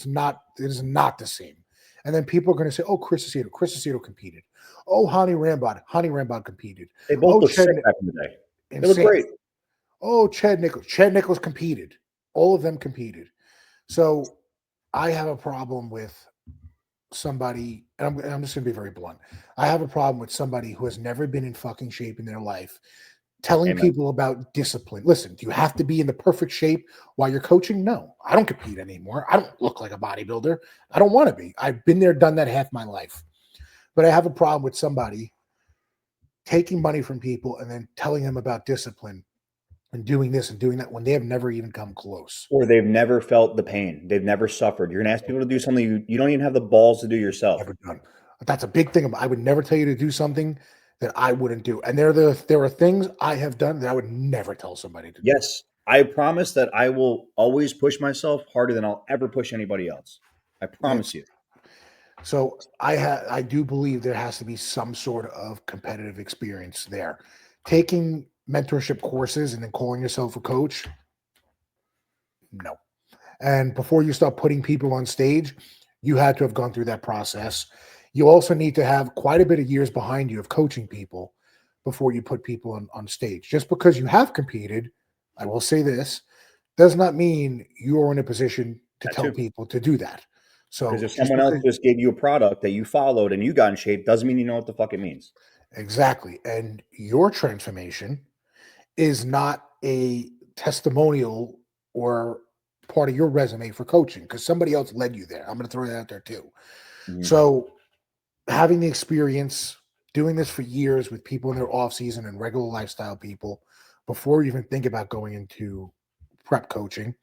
is not the same. And then people are going to say, oh, Chris Aceto competed. Oh, Hani Rambod competed. They both Oh, look sick back in the day. They look insane. great. Oh, Chad Nichols competed. All of them competed. So I have a problem with somebody, and I'm just going to be very blunt. I have a problem with somebody who has never been in fucking shape in their life telling Amen. people about discipline. Listen, do you have to be in the perfect shape while you're coaching? No, I don't compete anymore. I don't look like a bodybuilder. I don't want to be. I've been there, done that half my life. But I have a problem with somebody taking money from people and then telling them about discipline and doing this and doing that when they have never even come close. Or they've never felt the pain. They've never suffered. You're going to ask people to do something you don't even have the balls to do yourself. Never done. That's a big thing. I would never tell you to do something that I wouldn't do. And there are things I have done that I would never tell somebody to do. Yes, I promise that I will always push myself harder than I'll ever push anybody else. I promise you. So I do believe there has to be some sort of competitive experience there. Taking mentorship courses and then calling yourself a coach, no. And before you start putting people on stage, you had to have gone through that process. You also need to have quite a bit of years behind you of coaching people before you put people on stage. Just because you have competed, I will say this, does not mean you're in a position to That tell too. people to do that. Because So if just someone else because just gave you a product that you followed and you got in shape, doesn't mean you know what the fuck it means. exactly, and your transformation is not a testimonial or part of your resume for coaching because somebody else led you there. I'm going to throw that out there too. Mm-hmm. So having the experience doing this for years with people in their off season and regular lifestyle people before you even think about going into prep coaching.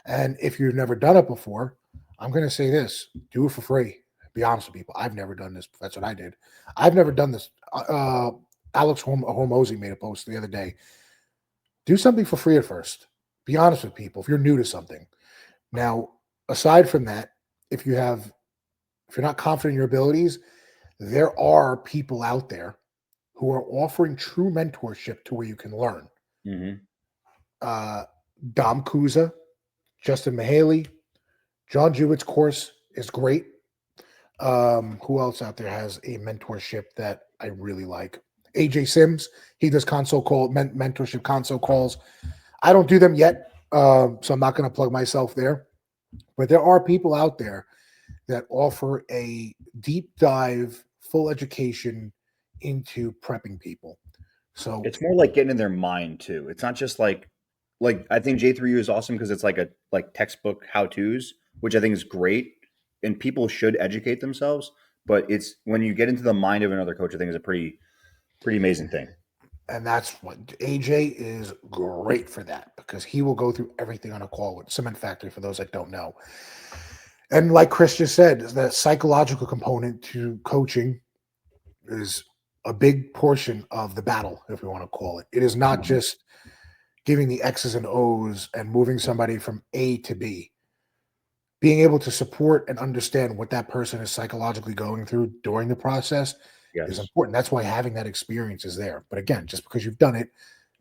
And if you've never done it before, I'm going to say this: do it for free. Be honest with people. I've never done this. That's what I did. I've never done this. Alex Hormozy made a post the other day. Do something for free at first. Be honest with people if you're new to something. Now, aside from that, if you're not confident in your abilities, there are people out there who are offering true mentorship to where you can learn. Mm-hmm. Uh, Dom Kuza, Justin Mahaley, John Jewett's course is great. Who else out there has a mentorship that I really like? AJ Sims, he does mentorship console calls. I don't do them yet, so I'm not going to plug myself there. But there are people out there that offer a deep dive, full education into prepping people. So It's more like getting in their mind too. It's not just like I think J3U is awesome because it's like a textbook how tos, which I think is great, and people should educate themselves. But it's when you get into the mind of another coach, I think is a pretty amazing thing. and that's what AJ is great for that because he will go through everything on a call with Cement Factory for those that don't know. And like Chris just said, the psychological component to coaching is a big portion of the battle, if we want to call it. It is not Mhm. just giving the X's and O's and moving somebody from A to B. Being able to support and understand what that person is psychologically going through during the process is Yes, important. That's why having that experience is there. But again, just because you've done it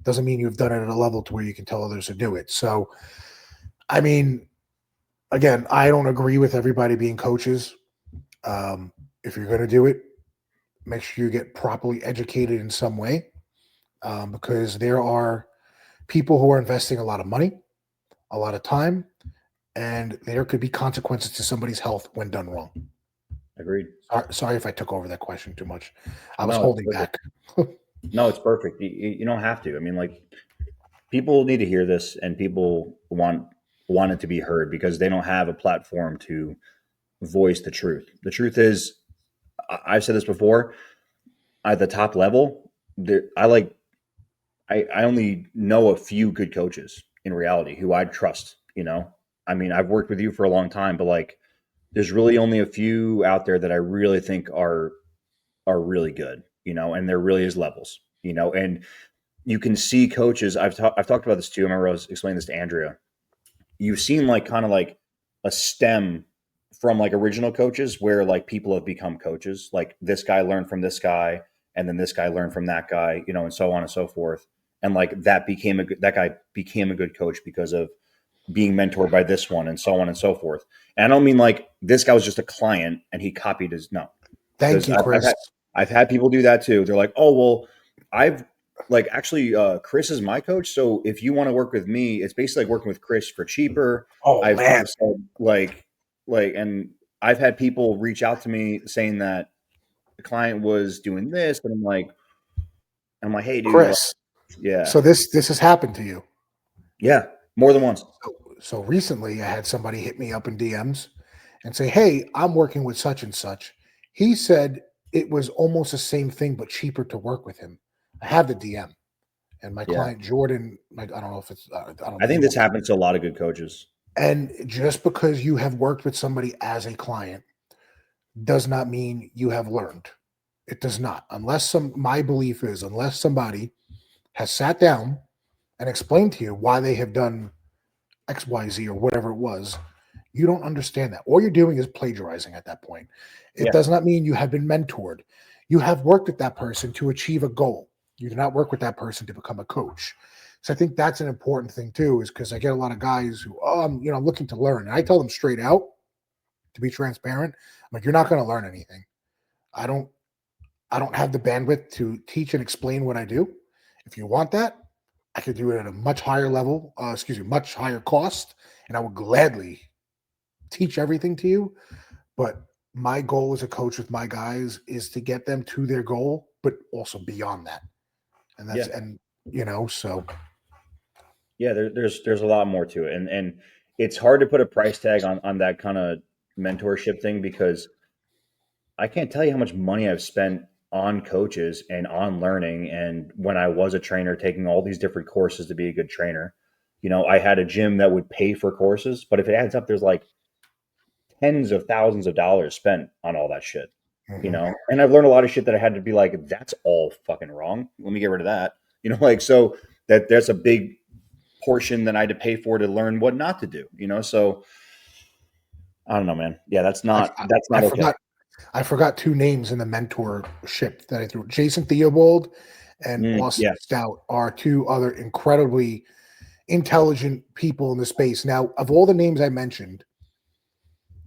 doesn't mean you've done it at a level to where you can tell others to do it. So, I mean, again, I don't agree with everybody being coaches. If you're going to do it, make sure you get properly educated in some way because there are people who are investing a lot of money, a lot of time, and there could be consequences to somebody's health when done wrong. agreed. Sorry if I took over that question too much. I was No, it's holding perfect. back. No, it's perfect. You don't have to. I mean, like people need to hear this, and people want it to be heard because they don't have a platform to voice the truth. The truth is, I've said this before. At the top level, I only know a few good coaches in reality who I trust. I mean, I've worked with you for a long time, but like, there's really only a few out there that I really think are really good. And there really is levels. And you can see coaches. I've talked about this too. I remember I was explaining this to Andrea. You've seen like kind of like a stem from like original coaches where like people have become coaches. Like this guy learned from this guy, and then this guy learned from that guy, and so on and so forth. And like that guy became a good coach because of being mentored by this one and so on and so forth. And I don't mean like this guy was just a client and he copied his no, Thank because you, I've Chris. I've had people do that too. They're like, oh well, I've like actually Chris is my coach, so if you want to work with me, it's basically like working with Chris for cheaper. Oh I've man, said and I've had people reach out to me saying that the client was doing this, and I'm like, hey dude, like, Chris. yeah, So this has happened to you. yeah, more than once. So recently, I had somebody hit me up in DMs and say, "Hey, I'm working with such and such." He said it was almost the same thing but cheaper to work with him. I have the DM, and my Yeah, client Jordan, like I don't know if it's I don't I know. He think this won't. happens to a lot of good coaches. And just because you have worked with somebody as a client does not mean you have learned. It does not. Unless my belief is unless somebody has sat down and explained to you why they have done XYZ or whatever it was, you don't understand that. All you're doing is plagiarizing at that point. It Yeah, does not mean you have been mentored. You have worked with that person to achieve a goal. You do not work with that person to become a coach. So I think that's an important thing too, is because I get a lot of guys who, oh, I'm looking to learn. And I tell them straight out to be transparent. I'm like, you're not going to learn anything. I don't, I don't have the bandwidth to teach and explain what I do. If you want that, I could do it at a much higher level, much higher cost, and I would gladly teach everything to you. But my goal as a coach with my guys is to get them to their goal, but also beyond that. And yeah, so yeah. There's a lot more to it, and it's hard to put a price tag on that kind of mentorship thing because I can't tell you how much money I've spent on coaches and on learning. And when I was a trainer, taking all these different courses to be a good trainer, I had a gym that would pay for courses, but if it adds up, there's like tens of thousands of dollars spent on all that shit, mhm. And I've learned a lot of shit that I had to be like, that's all fucking wrong. Let me get rid of that, so that's a big portion that I had to pay for to learn what not to do, So I don't know, man. Yeah, that's I, not I, that's I not okay. forgot I forgot two names in the mentorship that I threw. Jason Theobald and Austin Yeah, Stout are two other incredibly intelligent people in the space. Now, of all the names I mentioned,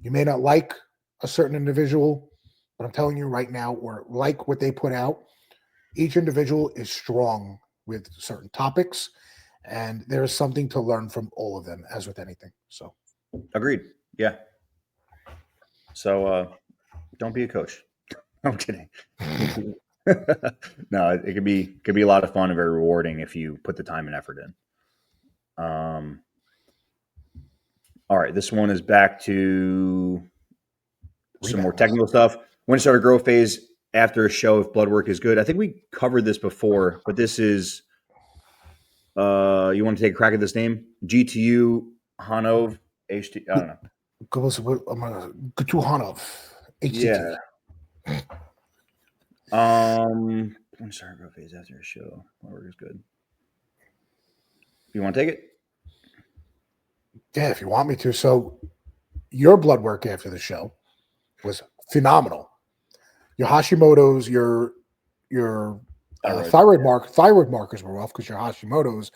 you may not like a certain individual, but I'm telling you right now, or like what they put out, each individual is strong with certain topics, and there is something to learn from all of them, as with anything. So, agreed. Yeah. So don't be a coach. I'm kidding. No, it could be a lot of fun and very rewarding if you put the time and effort in. Um, all right, this one is back to some more rebounds. technical stuff. When to start a growth phase after a show if blood work is good. I think we covered this before, but this is you want to take a crack at this name? GTU Hanov HT. I don't know. Gutuhanov, HTT. Yeah. When to start a growth phase after a show. Blood work is good. You want to take it? Yeah, if you want me to. So, your blood work after the show was phenomenal. Your Hashimoto's, your Thyroid. thyroid markers were off because your Hashimoto's,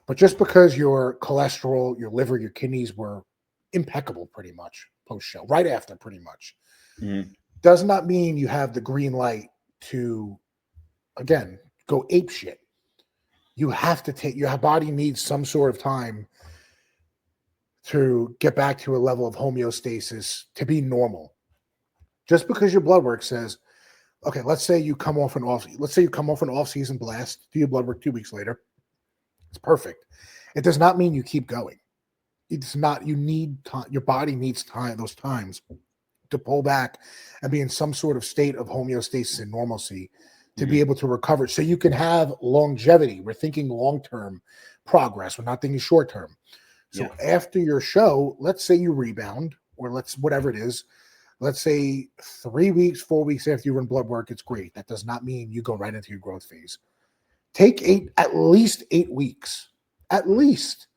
but just because your cholesterol, your liver, your kidneys were impeccable pretty much post show, right after pretty much, Mhm. does not mean you have the green light to again go ape shit. You have to take your body needs some sort of time to get back to a level of homeostasis to be normal. Just because your blood work says, okay, let's say you come off an off season blast, do your blood work 2 weeks later, it's perfect. It does not mean you keep going. It's not, you need time, your body needs time, those times to pull back and be in some sort of state of homeostasis and normalcy to be Mhm. able to recover so you can have longevity. We're thinking long term progress, we're not thinking short term. Yeah. So after your show, let's say you rebound, or whatever it is, let's say 3 weeks, 4 weeks after you run blood work, it's great. That does not mean you go right into your growth phase. Take at least 8 weeks. At least.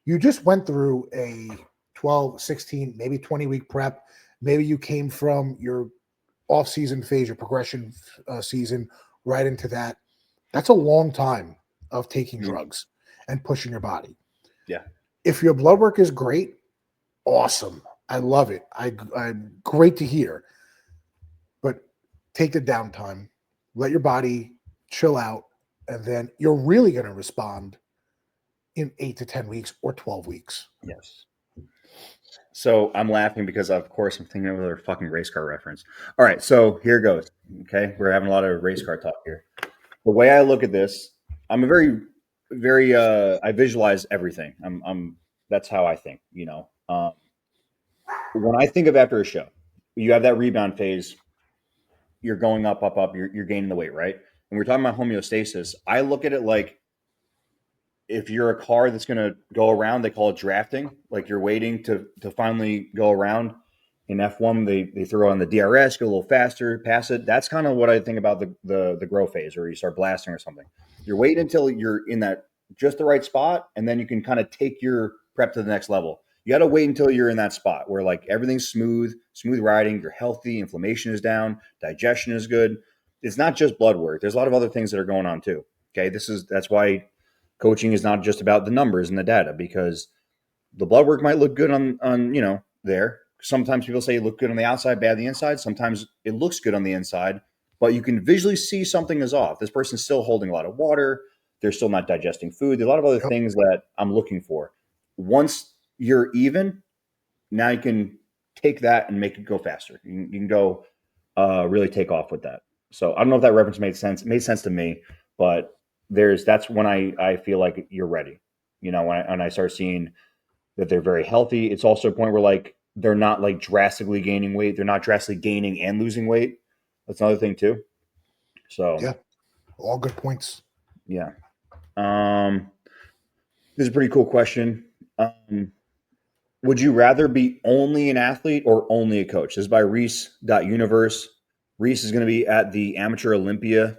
You just went through a 12, 16, maybe 20-week prep. Maybe you came from your off-season phase, your progression season, right into that. That's a long time of taking Mhm. drugs and pushing your body. Yeah. If your blood work is great, awesome. I love it. I'm great to hear. But take the downtime, let your body chill out, and then you're really going to respond in 8 to 10 weeks or 12 weeks. Yes. So I'm laughing because, of course, I'm thinking of another fucking race car reference. All right, so here goes. Okay, we're having a lot of race car talk here. The way I look at this, I'm a very. I visualize everything. That's how I think. When I think of after a show, you have that rebound phase. You're going up, up, up. You're gaining the weight, right? And we're talking about homeostasis. I look at it like if you're a car that's going to go around, they call it drafting. Like you're waiting to finally go around. In F1, they throw on the DRS, go a little faster, pass it. That's kind of what I think about the grow phase, or you start blasting or something. You're waiting until you're in that just the right spot, and then you can kind of take your prep to the next level. You got to wait until you're in that spot where like everything's smooth riding, you're healthy, inflammation is down, digestion is good. It's not just blood work. There's a lot of other things that are going on too. Okay, that's why coaching is not just about the numbers and the data, because the blood work might look good on there. Sometimes people say it look good on the outside, bad on the inside. Sometimes it looks good on the inside, but you can visually see something is off. This person's still holding a lot of water. They're still not digesting food. There's a lot of other things that I'm looking for. Once you're even, now you can take that and make it go faster. You can go really take off with that. So I don't know if that reference made sense. It made sense to me, but that's when I feel like you're ready. When I start seeing that they're very healthy. It's also a point where like they're not like drastically gaining weight. They're not drastically gaining and losing weight. That's another thing too. So Yeah, all good points. yeah. This is a pretty cool question. Would you rather be only an athlete or only a coach? This is by Reese.universe. Reese is going to be at the Amateur Olympia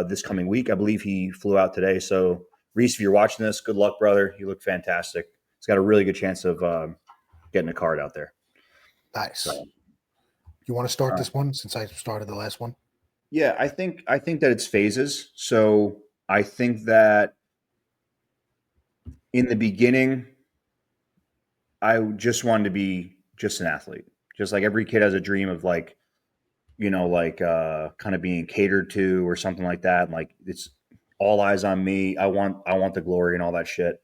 this coming week. I believe he flew out today. So Reese, if you're watching this, good luck, brother. You look fantastic. He's got a really good chance of getting a card out there. Nice. So, you want to start this one since I started the last one? yeah, I think that it's phases. So I think that in the beginning, I just wanted to be just an athlete. Just like every kid has a dream of like, kind of being catered to or something like that. And like it's all eyes on me. I want the glory and all that shit.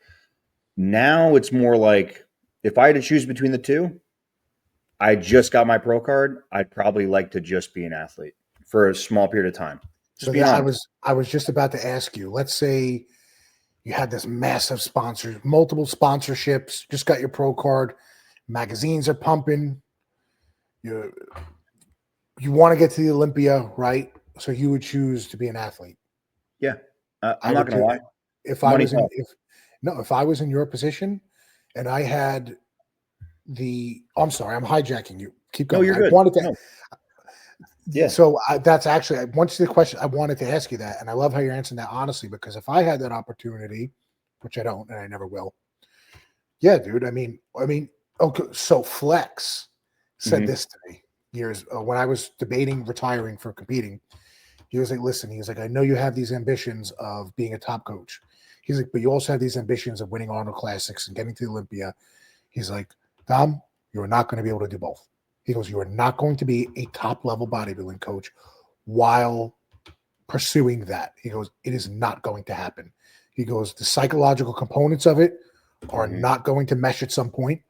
Now it's more like if I had to choose between the two, I just got my pro card. I'd probably like to just be an athlete for a small period of time. Just So I was just about to ask you. Let's say you had this massive sponsor, multiple sponsorships. Just got your pro card. Magazines are pumping. You want to get to the Olympia, right? So you would choose to be an athlete. Yeah, I'm not gonna lie. If I was in your position, and I had I'm sorry, I'm hijacking you. Keep going. No, you're good. Yeah. So that's actually once the question I wanted to ask you that, and I love how you're answering that honestly, because if I had that opportunity, which I don't, and I never will. Yeah, dude. I mean, okay. So Flex said this to me years when I was debating retiring for competing. He was like, "Listen," he was like, "I know you have these ambitions of being a top coach." He's like, "But you also have these ambitions of winning Arnold Classics and getting to the Olympia." He's like, "Dom, you're not going to be able to do both." He goes, "You are not going to be a top level bodybuilding coach while pursuing that." He goes, "It is not going to happen." He goes, "The psychological components of it are not going to mesh at some point.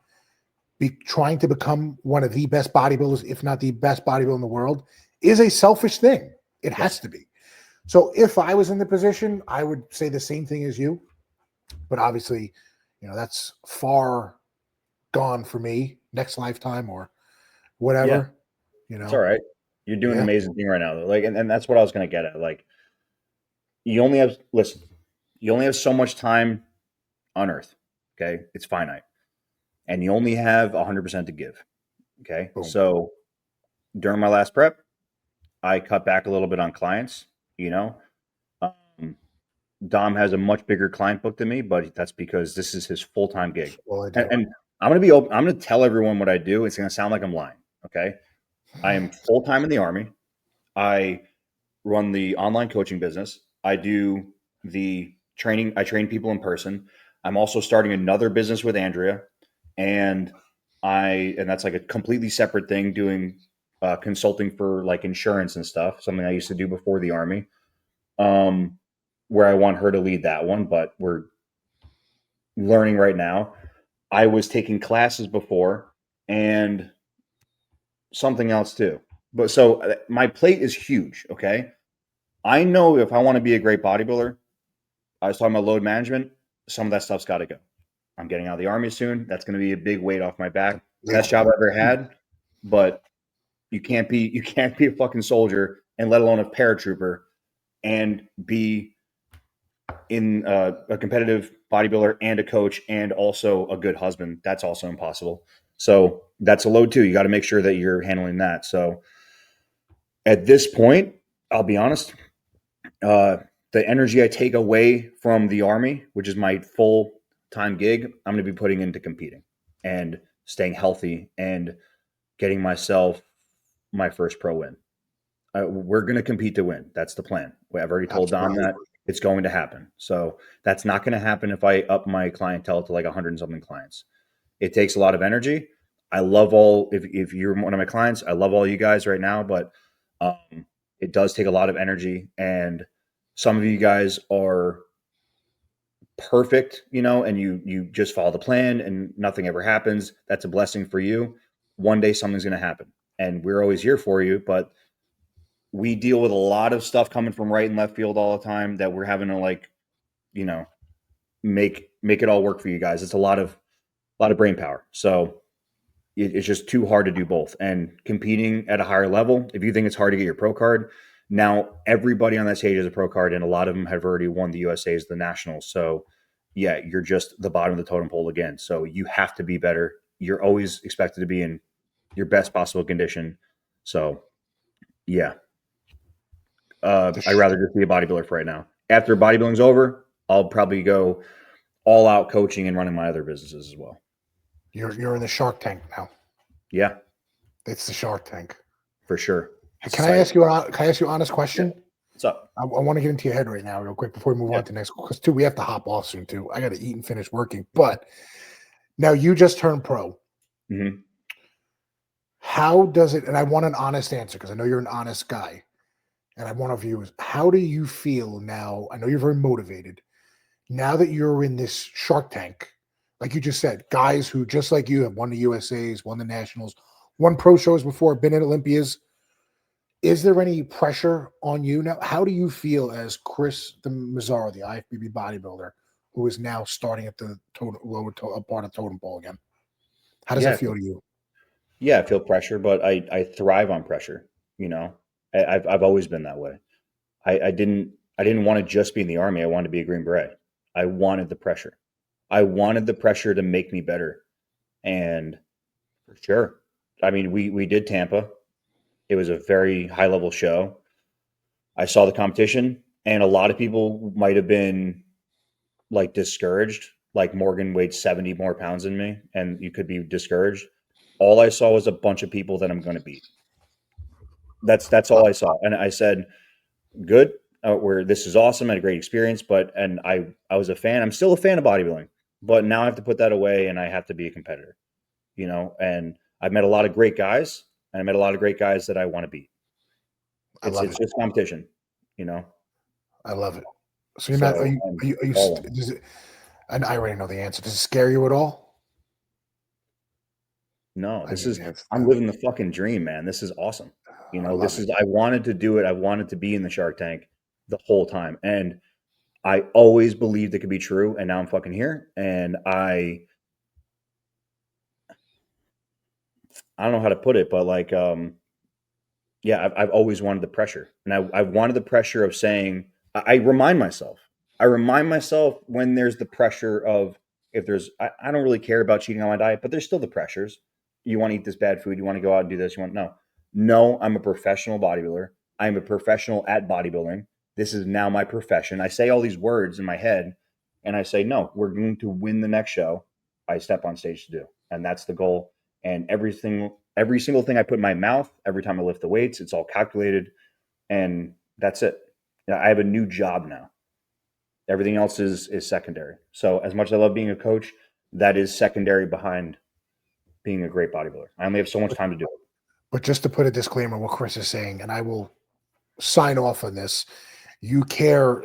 Trying to become one of the best bodybuilders, if not the best bodybuilder in the world, is a selfish thing. It has to be." So if I was in the position, I would say the same thing as you. But obviously, that's far gone for me, next lifetime or whatever. It's all right. You're doing an amazing thing right now. Like, and that's what I was going to get at. Like, you only have so much time on Earth. Okay, it's finite, and you only have 100% to give. Okay, Boom. So during my last prep, I cut back a little bit on clients. Dom has a much bigger client book than me, but that's because this is his full-time gig. Well, and I'm going to be open. I'm going to tell everyone what I do. It's going to sound like I'm lying. Okay, I am full-time in the Army. I run the online coaching business. I do the training. I train people in person. I'm also starting another business with Andrea, and that's like a completely separate thing, doing consulting for like insurance and stuff, something I used to do before the army. Um, where I want her to lead that one, but we're learning right now. I was taking classes before and something else too. But so my plate is huge. Okay. I know if I want to be a great bodybuilder, I was talking about load management, some of that stuff's got to go. I'm getting out of the army soon. That's going to be a big weight off my back. Best job I ever had, but you can't be a fucking soldier and let alone a paratrooper and be in a competitive bodybuilder and a coach and also a good husband. That's also impossible. So that's a load too. You got to make sure that you're handling that. So at this point, I'll be honest, uh, the energy I take away from the army, which is my full time gig, I'm going to be putting into competing and staying healthy and getting myself my first pro win. We're going to compete to win. That's the plan. I've already told Dom Absolutely. that it's going to happen. So that's not going to happen if I up my clientele to like 100 and something clients. It takes a lot of energy. I love if you're one of my clients, I love all you guys right now, but it does take a lot of energy. And some of you guys are perfect, and you just follow the plan and nothing ever happens. That's a blessing for you. One day something's going to happen, and we're always here for you. But we deal with a lot of stuff coming from right and left field all the time that we're having to like, you know, make it all work for you guys. It's a lot of brain power. So it's just too hard to do both. And competing at a higher level, if you think it's hard to get your pro card, now everybody on that stage has a pro card, and a lot of them have already won the USA's, the nationals. So yeah, you're just the bottom of the totem pole again. So you have to be better. You're always expected to be in your best possible condition. So yeah, The I'd sh- rather just be a bodybuilder for right now. After bodybuilding's over, I'll probably go all out coaching and running my other businesses as well. you're in the Shark Tank now. Yeah, It's the Shark Tank. for sure. Hey, It's can I exciting. ask you? Can I ask you an honest Yeah. question? What's up? I want to get into your head right now, real quick, before we move Yeah. on to next. Because too, we have to hop off soon too. I got to eat and finish working. But now you just turned pro. Mm-hmm. How does it? And I want an honest answer because I know you're an honest guy, and I want to view is how do you feel now? I know you're very motivated. Now that you're in this Shark Tank, like you just said, guys who just like you have won the USA's, won the nationals, won pro shows before, been at Olympias. Is there any pressure on you now? How do you feel as Chris the Mazzaro, the IFBB bodybuilder, who is now starting at the lower part of totem pole again? How does that Yeah. feel to you? Yeah. I feel pressure, but I thrive on pressure. You know, I've always been that way. I didn't want to just be in the army. I wanted to be a Green Beret. I wanted the pressure. I wanted the pressure to make me better. And for sure, I mean, we did Tampa. It was a very high level show. I saw the competition, and a lot of people might have been like discouraged. Like Morgan weighed 70 more pounds than me, and you could be discouraged. All I saw was a bunch of people that I'm going to beat. That's all I saw, and I said, "Good, where this is awesome. I had a great experience." But and I was a fan. I'm still a fan of bodybuilding, but now I have to put that away, and I have to be a competitor. And I've met a lot of great guys, and I met a lot of great guys that I want to beat. I It's love it's it. just competition, you know. I love it. So you're not? So I'm Are you? all in. Does it, and I already know the answer. Does it scare you at all? No, I this knew is the answer. I'm living the fucking dream, man. This is awesome. I love This it. is I wanted to do it. I wanted to be in the Shark Tank the whole time. And I always believed it could be true. And now I'm fucking here. And I don't know how to put it, but like yeah, I've always wanted the pressure. And I wanted the pressure of saying I remind myself. I remind myself when there's the pressure of if there's I don't really care about cheating on my diet, but there's still the pressures. You want to eat this bad food, you want to go out and do this, you want no. No, I'm a professional bodybuilder. I'm a professional at bodybuilding. This is now my profession. I say all these words in my head and I say, no, we're going to win the next show. I step on stage to do. And that's the goal. And every single thing I put in my mouth, every time I lift the weights, it's all calculated, and that's it. I have a new job now. Everything else is secondary. So as much as I love being a coach, that is secondary behind being a great bodybuilder. I only have so much time to do it. But just to put a disclaimer, what Chris is saying, and I will sign off on this. You care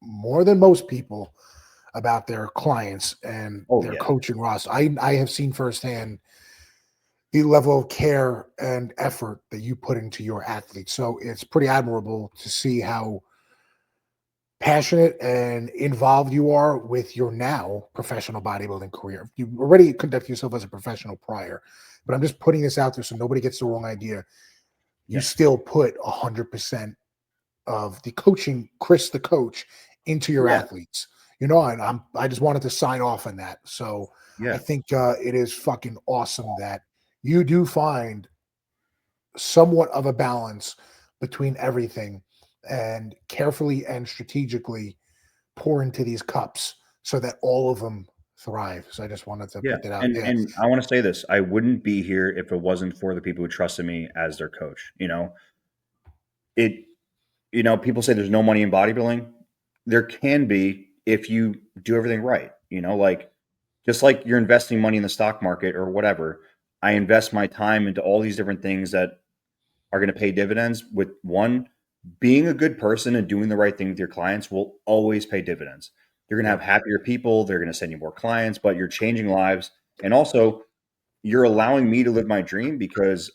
more than most people about their clients and Oh their yeah, coaching roster. I have seen firsthand the level of care and effort that you put into your athletes. So it's pretty admirable to see how passionate and involved you are with your now professional bodybuilding career. You already conduct yourself as a professional prior, but I'm just putting this out there so nobody gets the wrong idea. You yeah, still put 100% of the coaching, Chris, the coach, into your yeah, athletes. You know, and I just wanted to sign off on that. So I yeah, think it is fucking awesome that you do find somewhat of a balance between everything and carefully and strategically pour into these cups so that all of them thrive. So I just wanted to yeah. put that out And there. and I want to say this: I wouldn't be here if it wasn't for the people who trusted me as their coach. It. People say there's no money in bodybuilding. There can be if you do everything right. Like just like you're investing money in the stock market or whatever. I invest my time into all these different things that are going to pay dividends. With one, being a good person and doing the right thing with your clients will always pay dividends. You're going to have Yep. happier people. They're going to send you more clients, but you're changing lives. And also, you're allowing me to live my dream because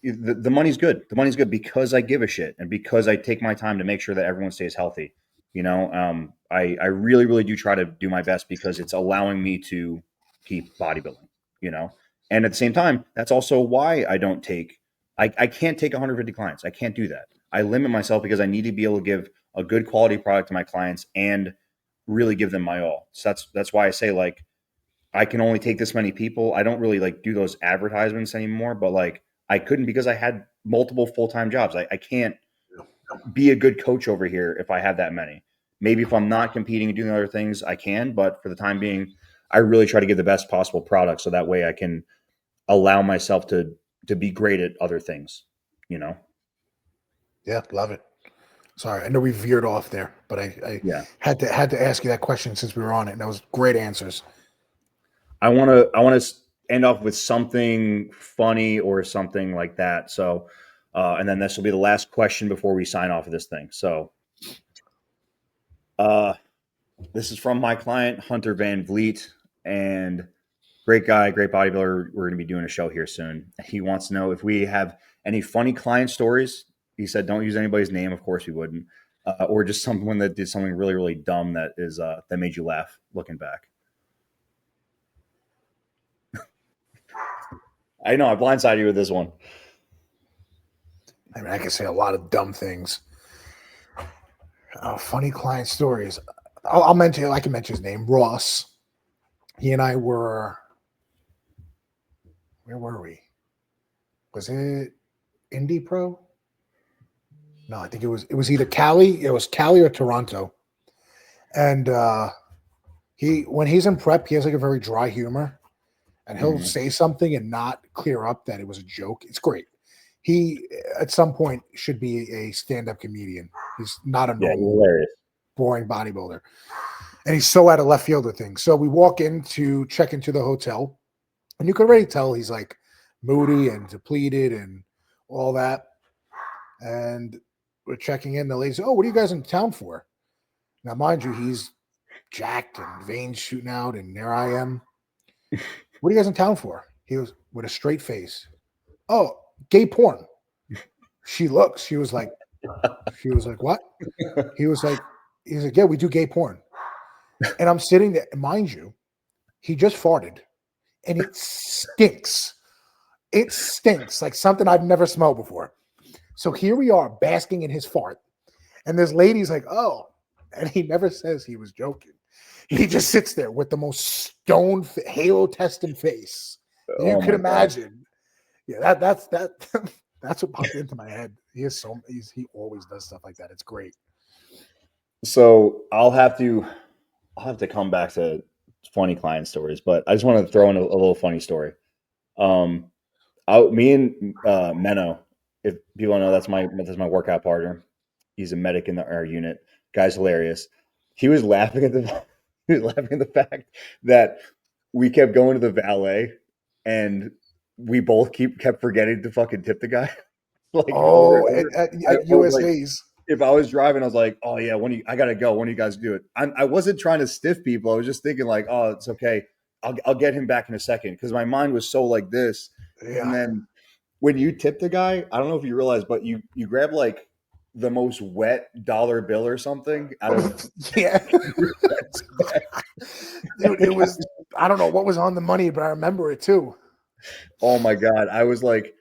the money's good. The money's good because I give a shit and because I take my time to make sure that everyone stays healthy. I really, really do try to do my best because it's allowing me to keep bodybuilding, you know, and at the same time, that's also why I can't take 150 clients. I can't do that. I limit myself because I need to be able to give a good quality product to my clients and really give them my all. So that's why I say like, I can only take this many people. I don't really like do those advertisements anymore, but like I couldn't because I had multiple full time jobs. I can't be a good coach over here if I had that many. Maybe if I'm not competing and doing other things, I can, but for the time being, I really try to give the best possible product so that way I can allow myself to be great at other things, you know? Yeah, love it. Sorry, I know we veered off there, but I Yeah. had to ask you that question since we were on it, and that was great answers. I want to end off with something funny or something like that. So, and then this will be the last question before we sign off of this thing. So, uh, this is from my client Hunter Van Vliet, and great guy, great bodybuilder. We're going to be doing a show here soon. He wants to know if we have any funny client stories. He said, "Don't use anybody's name. Of course, we wouldn't." Or just someone that did something really, really dumb that made you laugh looking back. I know I blindsided you with this one. I mean, I can say a lot of dumb things. Funny client stories. I'll mention. I can mention his name, Ross. He and I were. Where were we? Was it Indie Pro? No, I think it was either Cali. It was Cali or Toronto. And he when he's in prep, he has like a very dry humor, and he'll Mhm. say something and not clear up that it was a joke. It's great. He at some point should be a stand-up comedian. He's not a Yeah, you're normal hilarious. boring bodybuilder. And he's so out of left field with things. So we walk in to check into the hotel, and you can already tell he's like moody and depleted and all that. And we're checking in. The lady says, "Oh, what are you guys in town for?" Now, mind you, he's jacked and veins shooting out, and there I am. What are you guys in town for? He was with a straight face. Oh, gay porn. She looks. She was like, what? He was like, he's like, yeah, we do gay porn. And I'm sitting there, mind you, he just farted, and it stinks. It stinks like something I've never smelled before. So here we are basking in his fart. And this lady's like, oh, and he never says he was joking. He just sits there with the most stone halo testing face you Oh could my god. imagine. Yeah, that that's what popped into my head. He always does stuff like that. It's great. So I'll have to come back to funny client stories, but I just want to throw in a little funny story. Um, me and Menno, if people know, that's my workout partner. He's a medic in our unit. Guy's hilarious. He was laughing at the he was laughing at the fact that we kept going to the valet and we both kept forgetting to fucking tip the guy. Like over Oh, and over. I at was like, USA's. if I was driving, I was like, oh yeah, I gotta go. One of you guys do it. I wasn't trying to stiff people. I was just thinking like, oh, it's okay. I'll get him back in a second because my mind was so like this. And Yeah. then when you tip the guy, I don't know if you realize, but you grab like the most wet dollar bill or something out of Yeah. your friend's bag. Dude, it was, I don't know what was on the money, but I remember it too. Oh my god, I was like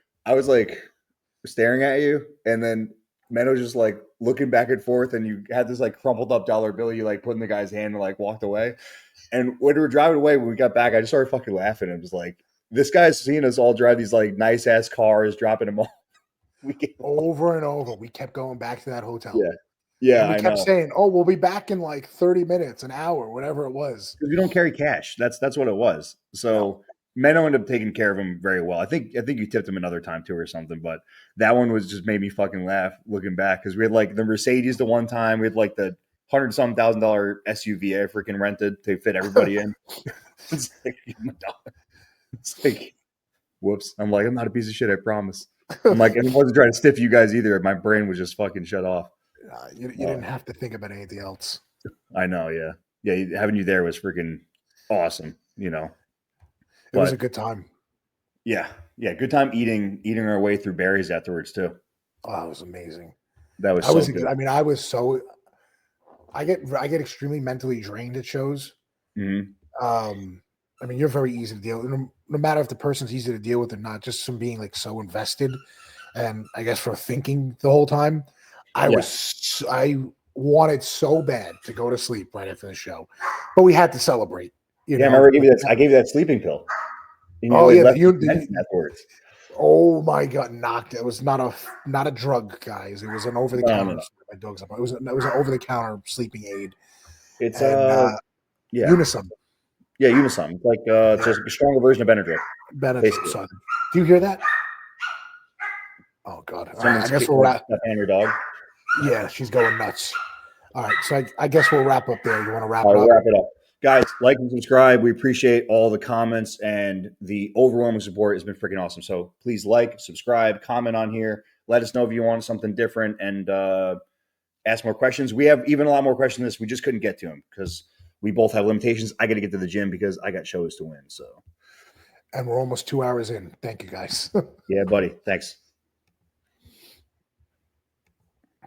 staring at you, and then Menno just like looking back and forth, and you had this like crumpled up dollar bill you like put in the guy's hand and like walked away. And when we were driving away, when we got back, I just started fucking laughing. It was like, this guy's seen us all drive these like nice ass cars, dropping them off. We get, Over and over. We kept going back to that hotel. yeah, yeah, And we I kept know. saying, oh, we'll be back in like 30 minutes, an hour, whatever it was. Because we don't carry cash. That's what it was. So Menno ended up taking care of him very well. I think you tipped him another time too or something, but that one was just made me fucking laugh looking back because we had like the Mercedes the one time, we had like the $100,000 SUV I freaking rented to fit everybody in. It's like, it's like, whoops. I'm like, I'm not a piece of shit, I promise. I'm like, and I wasn't trying to stiff you guys either. My brain was just fucking shut off. You didn't have to think about anything else. I know, yeah. Yeah, having you there was freaking awesome, you know. It was a good time. Yeah, good time eating our way through berries afterwards too. Oh, it was amazing. That was so good. I mean, I was so I get extremely mentally drained at shows. Mhm. I mean, you're very easy to deal with, no matter if the person's easy to deal with or not, just from being like so invested and I guess for thinking the whole time. I wanted so bad to go to sleep right after the show, but we had to celebrate. Yeah, I remember I gave you that sleeping pill. And you like left afterwards. Oh my god, knocked it. It was not a drug, guys. It was an over the counter. No. My dog's up. It was an over the counter sleeping aid. It's yeah, Unisum. Yeah, Unisum. It's like it's just a stronger version of Benadryl. Benadryl. Do you hear that? Oh god. All right, I guess we'll wrap. On your dog. Yeah, she's going nuts. All right, so I guess we'll wrap up there. You want to wrap it up? We'll wrap it up. Guys, like and subscribe. We appreciate all the comments and the overwhelming support has been freaking awesome. So please like, subscribe, comment on here. Let us know if you want something different and ask more questions. We have even a lot more questions than this. We just couldn't get to them because we both have limitations. I got to get to the gym because I got shows to win. So, and we're almost 2 hours in. Thank you, guys. Yeah, buddy. Thanks.